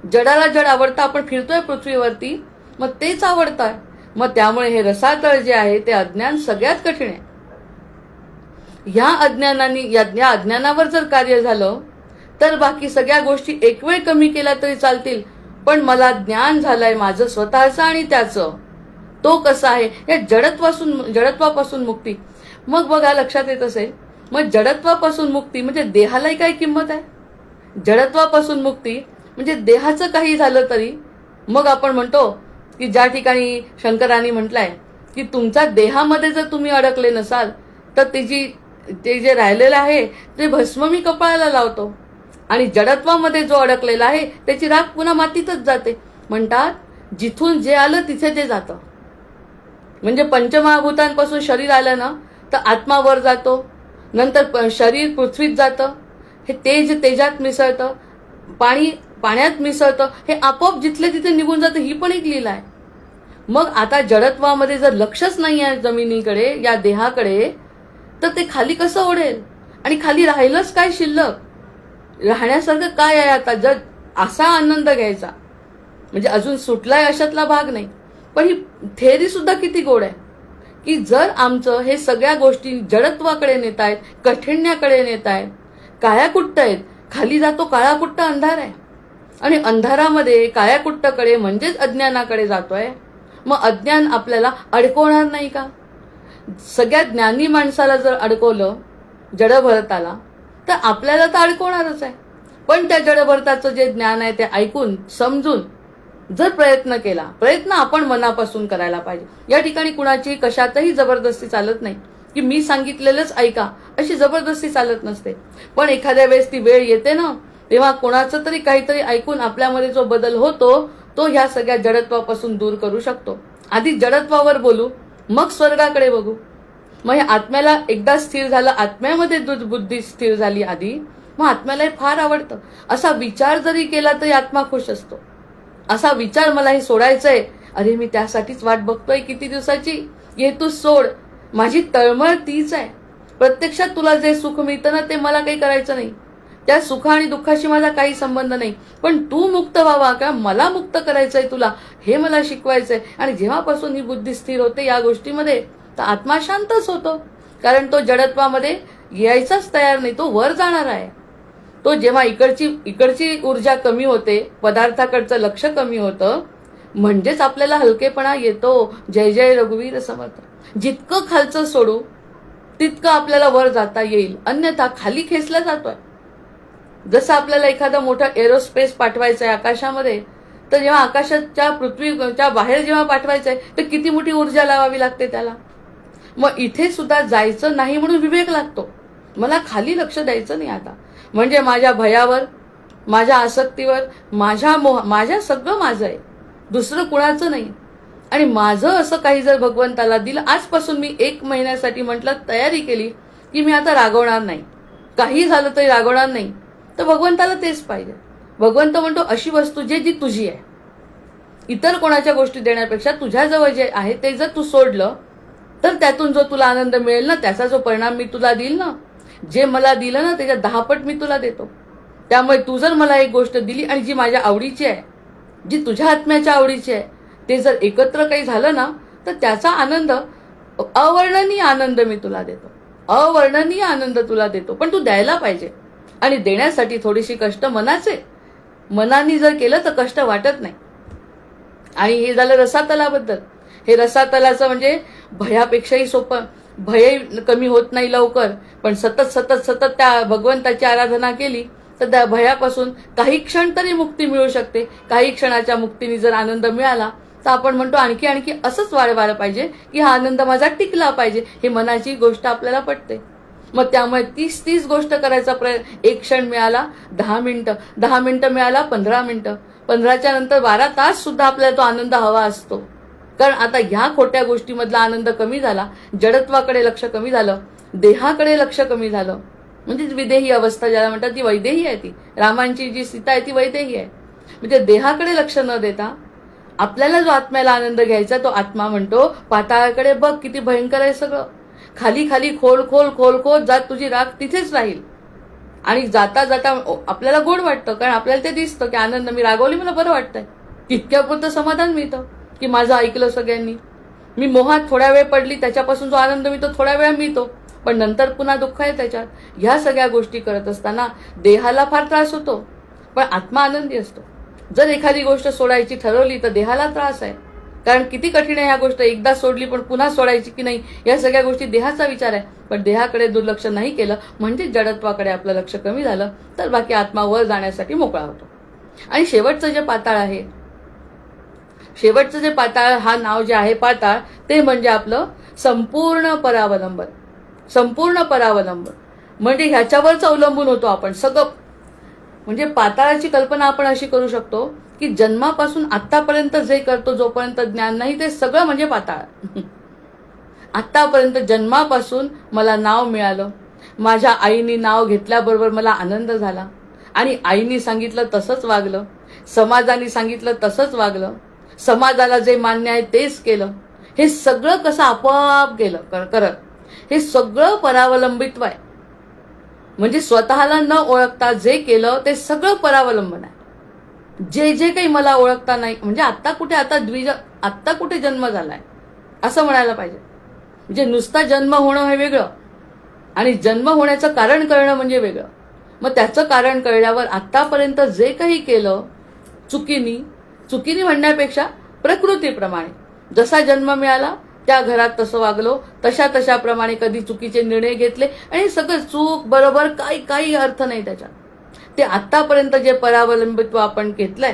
जडाला जड आवडतं, आपण फिरतोय पृथ्वीवरती, मग तेच आवडतंय. मग त्यामुळे हे रसातळ जे आहे ते अज्ञान सगळ्यात कठीण आहे. या अज्ञानावर जर कार्य झालं तर बाकी सगळ्या गोष्टी एक वेळ कमी केल्या तरी चालतील, पण मला ज्ञान झालंय माझं स्वतःचं आणि त्याचं, तो कसा आहे या जडत्वापासून मुक्ती. मग बघा लक्षात येत असेल, मग जडत्वापासून मुक्ती म्हणजे देहालाही काय किंमत आहे. जडत्वापासून मुक्ती म्हणजे देहाचं काही झालं तरी मग आपण म्हणतो की ज्या ठिकाणी शंकरांनी म्हटलंय की तुमच्या देहामध्ये जर तुम्ही अडकले नसाल तर ते जे राहिलेलं आहे ते भस्म मी कपाळाला लावतो, आणि जडत्वामध्ये जो अडकलेला आहे त्याची राख पुन्हा मातीतच जाते. म्हणतात जिथून जे आलं तिथे ते जातं. म्हणजे पंचमहाभूतांपासून शरीर आलं ना तर आत्मा वर जातो, नंतर शरीर पृथ्वीत जातं, हे तेज तेजात मिसळतं, पाणी पाण्यात मिसळतं, हे आपोआप जिथले तिथे निघून जातं. ही पण एक लीला आहे. मग आता जडत्वामध्ये जर लक्षच नाही आहे जमिनीकडे, या देहाकडे, तर ते खाली कसं ओढेल. आणि खाली राहिलंच काय शिल्लक, राहण्यासारखं काय आहे आता. जर असा आनंद घ्यायचा म्हणजे अजून सुटलाय अशातला भाग नाही. पण ही थेअरी सुद्धा किती गोड आहे की जर आमचं हे सगळ्या गोष्टी जडत्वाकडे नेत आहेत, कठिण्याकडे नेत आहेत, काळ्याकुट्ट आहेत, खाली जातो काळाकुट्ट अंधार आहे, आणि अंधारामध्ये काळ्याकुट्टकडे म्हणजेच अज्ञानाकडे जातोय. मग अज्ञान आपल्याला अडकवणार नाही का. सगळ्या ज्ञानी माणसाला जर अडकवलं जडभरताला तर आपल्याला तर अडकवणारच आहे. पण त्या जडभरताचं जे ज्ञान आहे ते ऐकून समजून जर प्रयत्न केला, प्रयत्न आपण मनापासून करायला पाहिजे. या ठिकाणी कुणाची कशातही जबरदस्ती चालत नाही की मी सांगितलेलंच ऐका, अशी जबरदस्ती चालत नसते. पण एखाद्या वेळेस ती वेळ येते ना, तेव्हा कोणाचं तरी काहीतरी ऐकून आपल्यामध्ये जो बदल होतो तो ह्या सगळ्या जडत्वापासून दूर करू शकतो. आधी जडत्वावर बोलू, मग स्वर्गाकडे बघू. मग हे आत्म्याला एकदा स्थिर झालं, आत्म्यामध्ये बुद्धी स्थिर झाली आधी, मग आत्म्याला हे फार आवडतं. असा विचार जरी केला तरी आत्मा खुश असतो. असा विचार मला हे सोडायचंय, अरे मी त्यासाठीच वाट बघतोय किती दिवसाची, ये तू सोड, माझी तळमळ तीच आहे. प्रत्यक्षात तुला जे सुख मिळतं ना ते मला काही करायचं नाही, त्या सुख आणि दुःखाशी माझा काही संबंध नाही. पण तू मुक्त व्हावा का, मला मुक्त करायचंय तुला, हे मला शिकवायचंय. आणि जेव्हापासून ही बुद्धी स्थिर होते या गोष्टीमध्ये तर आत्मा शांतच होतो, कारण तो जडत्वामध्ये यायचाच तयार नाही, तो वर जाणार आहे. तो जेव्हा इकडची ऊर्जा कमी होते, पदार्थाकडचं लक्ष कमी होतं, म्हणजेच आपल्याला हलकेपणा येतो. जय जय रघुवीर समर्थ. जितकं खालचं सोडू तितकं आपल्याला वर जाता येईल, अन्यथा खाली खेचला जातोय. जसं आपल्याला एखादं मोठं एरोस्पेस पाठवायचं आहे आकाशामध्ये, तर जेव्हा आकाशाच्या पृथ्वीच्या बाहेर जेव्हा पाठवायचं आहे तर किती मोठी ऊर्जा लावावी लागते त्याला. मग इथे सुद्धा जायचं नाही म्हणून विवेक लागतो, मला खाली लक्ष द्यायचं नाही आता. म्हणजे माझ्या भयावर, माझ्या आसक्तीवर, माझ्या सगळं माझं आहे, दुसरं कुणाचं नाही. आणि माझं असं काही जर भगवंताला दिलं, आजपासून मी 1 महिन्यासाठी म्हटलं तयारी केली की मी आता रागवणार नाही, काही झालं तरी रागवणार नाही, तर भगवंताला तेच पाहिजे. भगवंत म्हणतो अशी वस्तू जी तुझी आहे, इतर कोणाच्या गोष्टी देण्यापेक्षा तुझ्याजवळ जे आहे ते जर तू सोडलं तर त्यातून जो तुला आनंद मिळेल ना, त्याचा जो परिणाम मी तुला देईल ना, जे मला दिलं ना त्याच्या 10 पट मी तुला देतो. त्यामुळे तू जर मला एक गोष्ट दिली आणि जी माझ्या आवडीची आहे, जी तुझ्या आत्म्याच्या आवडीची आहे, ते जर एकत्र काही झालं ना तर त्याचा आनंद, अवर्णनीय आनंद मी तुला देतो, अवर्णनीय आनंद तुला देतो. पण तू द्यायला पाहिजे, आणि देण्यासाठी थोडीशी कष्ट मनाने जर केलं तर कष्ट वाटत नाही. आणि हे झालं रसातलाबद्दल. हे रसातलाचं म्हणजे भयापेक्षाही सोपं. भय कमी होत नाही लवकर, पण सतत सतत सतत त्या भगवंताची आराधना केली तर त्या भयापासून काही क्षण तरी मुक्ती मिळू शकते. काही क्षणाच्या मुक्तीने जर आनंद मिळाला तर आपण म्हणतो आणखी आणखी असंच वाढवायला पाहिजे, की हा आनंद माझा टिकला पाहिजे. हे मनाची गोष्ट आपल्याला पटते. मग त्यामुळे 30 गोष्ट करायचा प्रयत्न. 1 क्षण मिळाला 10 मिनिटं, 10 मिनिटं मिळाला 15 मिनिटं, 15च्या नंतर 12 तास सुद्धा आपल्याला तो आनंद हवा असतो. कारण आता ह्या खोट्या गोष्टीमधला आनंद कमी झाला, जडत्वाकडे लक्ष कमी झालं, देहाकडे लक्ष कमी झालं. म्हणजे विदेही अवस्था ज्याला म्हणतात ती वैदेही आहे. ती रामांची जी सीता आहे ती वैदेही आहे. म्हणजे देहाकडे लक्ष न देता आपल्याला जो आत्म्याला आनंद घ्यायचा तो आत्मा म्हणतो पाताळाकडे बघ किती भयंकर आहे सगळं. खाली खाली खोल खोल खोल खोल जात तुझी राख तिथेच राहील. आणि जाता जाता आपल्याला गोड वाटतं, कारण आपल्याला ते दिसतं की आनंद मी रागवली मला बरं वाटतंय. तितक्यापुरतं समाधान मिळतं की माझं ऐकलं सगळ्यांनी. मी मोहात थोड्या वेळ पडली त्याच्यापासून जो आनंद मिळतो थोड्या वेळ मिळतो, पण नंतर पुन्हा दुःख आहे त्याच्यात. ह्या सगळ्या गोष्टी करत असताना देहाला फार त्रास होतो, पण आत्मा आनंदी असतो. जर एखादी गोष्ट सोडायची ठरवली तर देहाला त्रास आहे, कारण किती कठीण आहे ह्या गोष्ट. एकदा सोडली पण पुन्हा सोडायची की नाही या सगळ्या गोष्टी देहाचा विचार आहे. पण देहाकडे दुर्लक्ष नाही केलं म्हणजे जडत्वाकडे आपलं लक्ष कमी झालं तर बाकी आत्मा वर जाण्यासाठी मोकळा होतो. आणि शेवटचं जे पाताळ आहे, शेवटचं जे पाताळ हा नाव जे आहे पाताळ, ते म्हणजे आपलं संपूर्ण परावलंबन. संपूर्ण परावलंबन म्हणजे ह्याच्यावरच अवलंबून होतो आपण सगळं. म्हणजे पाताळाची कल्पना आपण अशी करू शकतो की जन्मापासून आतापर्यंत जे करतो जोपर्यंत ज्ञान नाही ते सगळं म्हणजे पाताळ. आतापर्यंत जन्मापासून मला नाव मिळालं, माझ्या आईने नाव घेतल्याबरोबर मला आनंद झाला आणि आईने सांगितलं तसंच वागलं, समाजाने सांगितलं तसंच वागलं, समाजाला जे मान्य आहे तेच केलं. हे सगळं कसं आपोआप केलं करत. हे सगळं परावलंबित्व आहे. म्हणजे स्वतःला न ओळखता जे केलं ते सगळं परावलंबन आहे. जे जे काही मला ओळखता नाही, म्हणजे आत्ता कुठे जन्म झालाय असं म्हणायला पाहिजे. म्हणजे नुसता जन्म होणं हे वेगळं आणि जन्म होण्याचं कारण कळणं म्हणजे वेगळं. मग त्याचं कारण कळल्यावर आत्तापर्यंत जे काही केलं चुकीनी म्हणण्यापेक्षा प्रकृतीप्रमाणे जसा जन्म मिळाला त्या घरात तसं वागलो, तशाप्रमाणे कधी चुकीचे निर्णय घेतले आणि सगळं चूक बरोबर काही अर्थ नाही त्याच्यात. ते आत्तापर्यंत जे परावलंबित्व आपण घेतलंय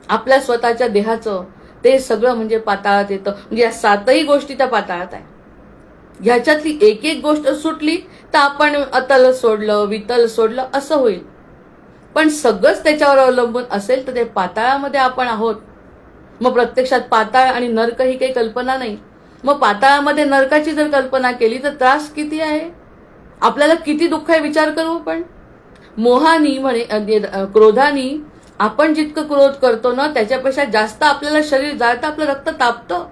आपल्या स्वतःच्या देहाचं ते सगळं म्हणजे पाताळात येतं. म्हणजे या 7ही गोष्टी त्या पाताळात आहे. ह्याच्यातली एक एक गोष्ट सुटली तर आपण अतल सोडलं वितल सोडलं असं होईल. पण सगळंच त्याच्यावर अवलंबून असेल तर ते पाताळामध्ये आपण आहोत. मग प्रत्यक्षात पाताळ आणि नरक ही काही कल्पना नाही. मग पाताळामध्ये नरकाची जर कल्पना केली तर त्रास किती आहे, आपल्याला किती दुःख आहे विचार करू. पण मोहानी क्रोधानी आपण जितकं क्रोध करतो ना त्याच्यापेक्षा जास्त आपल्याला शरीर जाळतं, आपलं रक्त तापतं.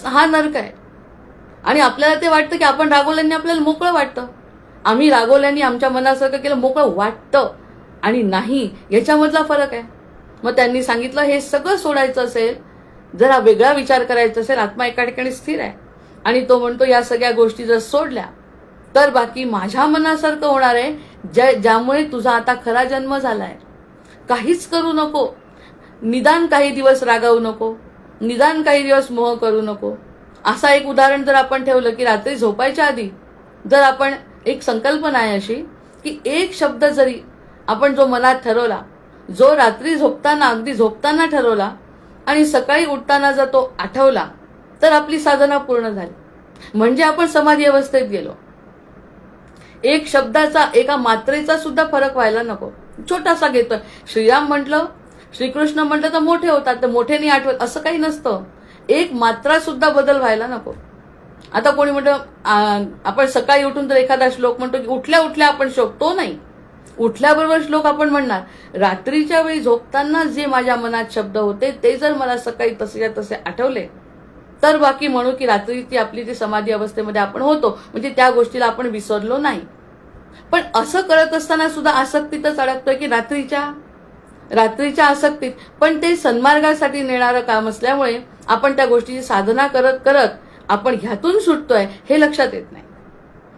हा नरक आहे. आणि आपल्याला ते वाटतं की आपण रागवल्याने आपल्याला मोकळं वाटतं. आम्ही रागवल्याने आमच्या मनासारखं केलं मोकळं वाटतं आणि नाही, याच्यामधला फरक आहे. मग त्यांनी सांगितलं हे सगळं सोडायचं असेल, जरा वेगळा विचार करायचा असेल, आत्मा एका ठिकाणी स्थिर आहे आणि तो म्हणतो या सगळ्या गोष्टी जर सोडल्या तर बाकी माझ्या मनासारखं होणार आहे, ज्यामुळे तुझा आता खरा जन्म झालाय. काहीच करू नको, निदान काही दिवस रागावू नको, निदान काही दिवस मोह करू नको. असा एक उदाहरण जर आपण ठेवलं की रात्री झोपायच्या आधी जर आपण एक संकल्पना आहे अशी की एक शब्द जरी आपण जो मनात ठरवला, जो रात्री अगदी झोपताना ठरवला आणि सकाळी उठताना जर तो आठवला तर आपली साधना पूर्ण झाली. म्हणजे आपण समाधी अवस्थेत गेलो. एक शब्दाचा एका मात्रेचा सुद्धा फरक व्हायला नको. छोटासा घेतोय, श्रीराम म्हटलं श्रीकृष्ण म्हटलं तर मोठे होतात, तर मोठे नाही आठवत असं काही नसतं. एक मात्रा सुद्धा बदल व्हायला नको. आता कोणी म्हणतं आपण सकाळी उठून तर एखादा श्लोक म्हणतो की उठल्या उठल्या आपण श्लोक, तो नाही. उठल्याबरोबर श्लोक आपण म्हणणार. रात्रीच्या वेळी झोपताना जे माझ्या मनात शब्द होते ते जर मला सकाळी तसे आठवले तर बाकी म्हणू की रात्रीची आपली ती समाधी अवस्थेमध्ये आपण होतो, म्हणजे त्या गोष्टीला आपण विसरलो नाही. पण असं करत असताना सुद्धा आसक्तीतच अडकतोय की रात्रीच्या आसक्तीत. पण ते सन्मार्गासाठी नेणारं काम असल्यामुळे आपण त्या गोष्टीची साधना करत करत आपण ह्यातून सुटतोय हे लक्षात येत नाही.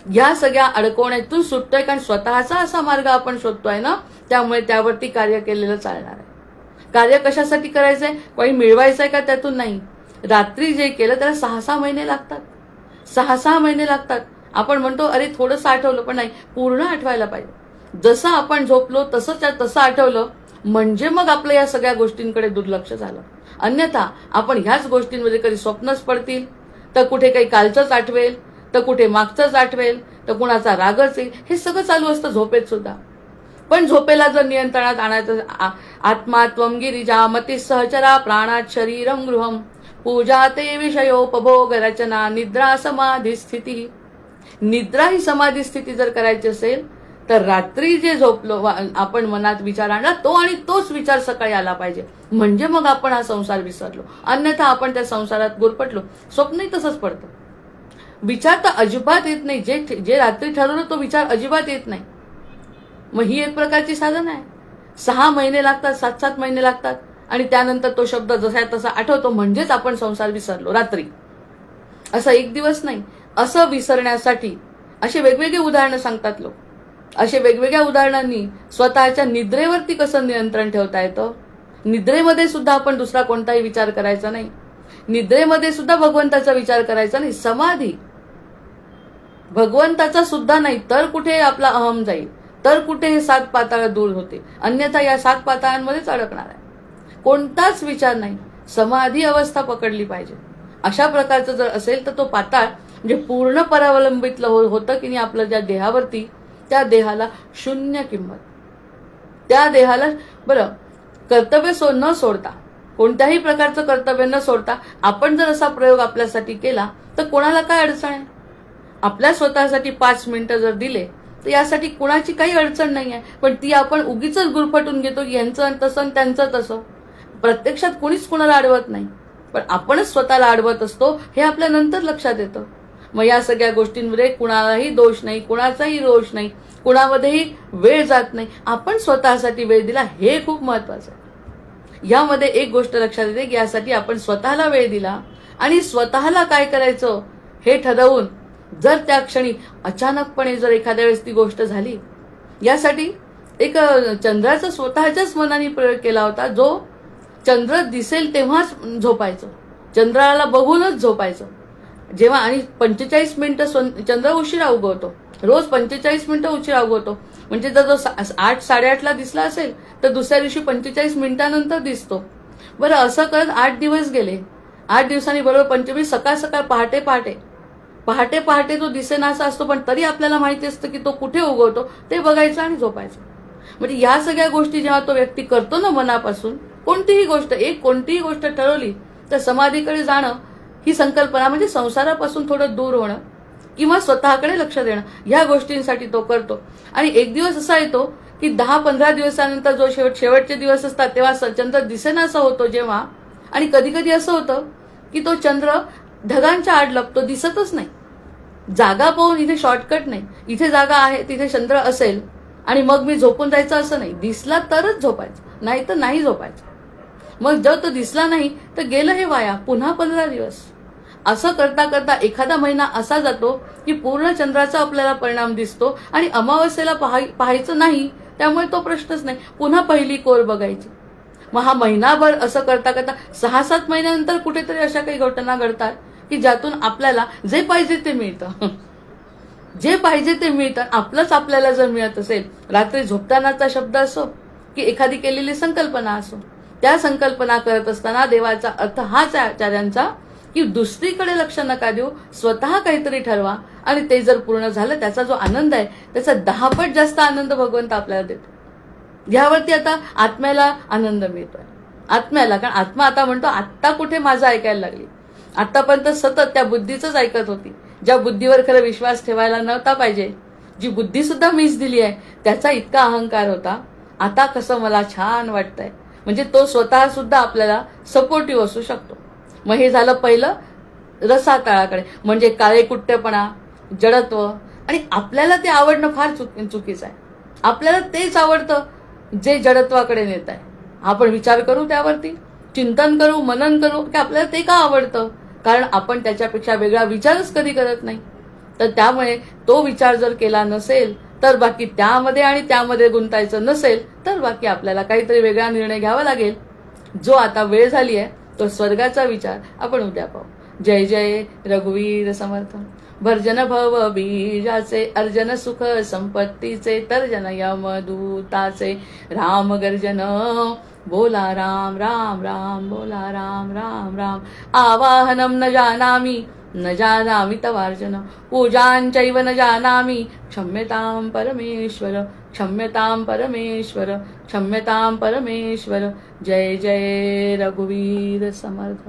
या सगळ्या अडकवण्यातून सुटतोय कारण स्वतःचा असा मार्ग आपण शोधतोय ना, त्यामुळे त्यावरती कार्य केलेलं चालणार आहे. कार्य कशासाठी करायचंय, काही मिळवायचंय का त्यातून नाही. रात्री जे केलं त्याला 6-6 महिने लागतात. 6-6 महिने लागतात. आपण म्हणतो अरे थोडंसं आठवलं, पण नाही, पूर्ण आठवायला पाहिजे. जसं आपण झोपलो तसं आठवलं म्हणजे मग आपलं या सगळ्या गोष्टींकडे दुर्लक्ष झालं. अन्यथा आपण ह्याच गोष्टींमध्ये कधी स्वप्नच पडतील, तर कुठे काही कालचंच आठवेल, तर कुठे मागचंच आठवेल, तर कुणाचा रागच येईल. हे सगळं चालू असतं झोपेत सुद्धा. पण झोपेला जर नियंत्रणात आणायचं, आत्मा त्वं गिरिजा मती सहचरा प्राणात शरीरम गृहम पूजा ते विषयोपभोग रचना निद्रा समाधी स्थिती. निद्रा ही समाधी स्थिती जर करायची असेल तर रात्री जे झोपलो आपण मनात विचार आणला तो आणि तोच विचार सकाळी आला पाहिजे, म्हणजे मग आपण हा संसार विसरलो. अन्यथा आपण त्या संसारात गुरफटलो. स्वप्नही तसंच पडतं. विचार तर अजिबात येत नाही. जे रात्री ठरवलं तो विचार अजिबात येत नाही. मग ही एक प्रकारची साधना आहे. 6 महिने लागतात, 7-7 महिने लागतात आणि त्यानंतर तो शब्द जसा तसा आठवतो, म्हणजेच आपण संसार विसरलो रात्री. असं एक दिवस नाही. असं विसरण्यासाठी असे वेगवेगळे उदाहरणं सांगतात लोक. असे वेगवेगळ्या उदाहरणांनी स्वतःच्या निद्रेवरती कसं नियंत्रण ठेवता येतं. निद्रेमध्ये सुद्धा आपण दुसरा कोणताही विचार करायचा नाही. निद्रेमध्ये सुद्धा भगवंताचा विचार करायचा नाही. समाधी भगवंताचा सुद्धा नाही तर कुठे आपला अहम जाईल, तर कुठे हे 7 पाताळ दूर होते. अन्यथा या 7 पाताळांमध्येच अडकणार आहे. कोणताच विचार नाही. समाधी अवस्था पकडली पाहिजे. अशा प्रकारचं जर असेल तर तो पाताळ म्हणजे पूर्ण परावलंबित होतं की नाही आपलं ज्या देहावरती, त्या देहाला शून्य किंमत. त्या देहाला बरं कर्तव्य न सोडता, कोणत्याही प्रकारचं कर्तव्य न सोडता आपण जर असा प्रयोग आपल्यासाठी केला तर कोणाला काय अडचण आहे. आपल्या स्वतःसाठी 5 मिनिटं जर दिले तर यासाठी कुणाची काही अडचण नाही आहे. पण ती आपण उगीच गुरफटून घेतो की यांचं तसं त्यांचं तसं. प्रत्यक्षात कुणीच कुणाला अडवत नाही, पण आपणच स्वतःला अडवत असतो हे आपल्या नंतर लक्षात येतं. मग या सगळ्या गोष्टींमध्ये कुणालाही दोष नाही, कुणाचाही रोष नाही, कुणामध्येही वेळ जात नाही. आपण स्वतःसाठी वेळ दिला हे खूप महत्वाचं आहे. यामध्ये एक गोष्ट लक्षात येते की यासाठी आपण स्वतःला वेळ दिला आणि स्वतःला काय करायचं हे ठरवून जर त्या क्षणी अचानकपणे जर एखाद्या वेळेस ती गोष्ट झाली. यासाठी एक चंद्राचा स्वतःच्याच मनाने प्रयोग केला होता. जो चंद्र दिसेल तेव्हाच झोपायचं, चंद्राला बघूनच झोपायचं. जेव्हा आणि 45 मिनिटं चंद्र उशिरा उगवतो, रोज 45 मिनिटं उशिरा उगवतो. म्हणजे जर 8-8:30ला दिसला असेल तर दुसऱ्या दिवशी 45 मिनिटानंतर दिसतो. बरं असं करत 8 दिवस गेले. 8 दिवसांनी बरोबर 25 सकाळ पहाटे तो दिसेनासा असतो, पण तरी आपल्याला माहिती असतं की तो कुठे उगवतो ते बघायचं आणि झोपायचं. म्हणजे या सगळ्या गोष्टी जेव्हा तो व्यक्ती करतो ना मनापासून, कोणतीही गोष्ट ठरवली तर समाधीकडे जाणं ही संकल्पना म्हणजे संसारापासून थोडं दूर होणं किंवा स्वतःकडे लक्ष देणं, या गोष्टींसाठी तो करतो. आणि एक दिवस असा येतो की 10-15 दिवसानंतर जो शेवटचे दिवस असतात तेव्हा चंद्र दिसेनासा होतो जेव्हा. आणि कधी कधी असं होतं की तो चंद्र ढगांच्या आड लपतो, दिसतच नाही. जागा पाहून इथे शॉर्टकट नाही, इथे जागा आहे तिथे चंद्र असेल आणि मग मी झोपून जायचं असं नाही. दिसला तरच झोपायचं, नाही तर नाही झोपायचं. मग जर तो दिसला नाही तर गेलं हे वाया, पुन्हा 15 दिवस. असं करता करता एखादा महिना असा जातो की पूर्ण चंद्राचा आपल्याला परिणाम दिसतो आणि अमावस्येला पाहायचं नाही, त्यामुळे तो प्रश्नच नाही. पुन्हा पहिली कोर बघायची. मग हा महिनाभर असं करता करता 6-7 महिन्यानंतर कुठेतरी अशा काही घटना घडतात की ज्यातून आपल्याला जे पाहिजे ते मिळतं. जे पाहिजे ते मिळतं. आपलंच आपल्याला जर मिळत असेल, रात्री झोपतानाचा शब्द असो की एखादी केलेली संकल्पना असो, त्या संकल्पना करत असताना देवाचा अर्थ हाच आहे आचार्यांचा की दुसरीकडे लक्ष नका देऊ, स्वतः काहीतरी ठरवा आणि ते जर पूर्ण झालं त्याचा जो आनंद आहे त्याचा 10 पट जास्त आनंद भगवंत आपल्याला देतो. यावरती आता आत्म्याला आनंद मिळतोय. आत्म्याला, कारण आत्मा आता म्हणतो आत्ता कुठे माझं ऐकायला लागली. आतापर्यंत सतत त्या बुद्धीच ऐकत होती, ज्या बुद्धीवर खरं विश्वास ठेवायला नव्हता पाहिजे, जी बुद्धी सुद्धा मीच दिली आहे, त्याचा इतका अहंकार होता. आता कसं मला छान वाटतंय. म्हणजे तो स्वतः सुद्धा आपल्याला सपोर्टिव्ह असू शकतो. मग हे झालं पहिलं रसातळाकडे, म्हणजे काळेकुट्टेपणा, जडत्व. आणि आपल्याला ते आवडणं फार चुकीचं आहे. आपल्याला तेच आवडतं जे जडत्वाकडे नेत आहे. आपण विचार करू, त्यावरती चिंतन करू, मनन करू की आपल्याला ते का आवडतं, कारण आपण त्याच्यापेक्षा वेगळा विचारच कधी करत नाही. तर त्यामुळे तो विचार जर केला नसेल तर बाकी त्यामध्ये आणि त्यामध्ये गुंतायचं नसेल तर बाकी आपल्याला काहीतरी वेगळा निर्णय घ्यावा लागेल. जो आता वेळ झाली आहे तो स्वर्गाचा विचार आपण उद्या पाहू. जय जय रघुवीर समर्थ. भर्जन भव बीजाचे, अर्जन सुख संपत्तीचे, तर्जन यमदूताचे, राम गर्जन बोला राम राम राम, बोला राम राम राम. आवाहनम न जानामि तवार्जन, पूजांचैव न जानामि, क्षम्यतां परमेश्वर, क्षम्यतां परमेश्वर, क्षम्यतां परमेश्वर. जय जय रघुवीर समर्थ.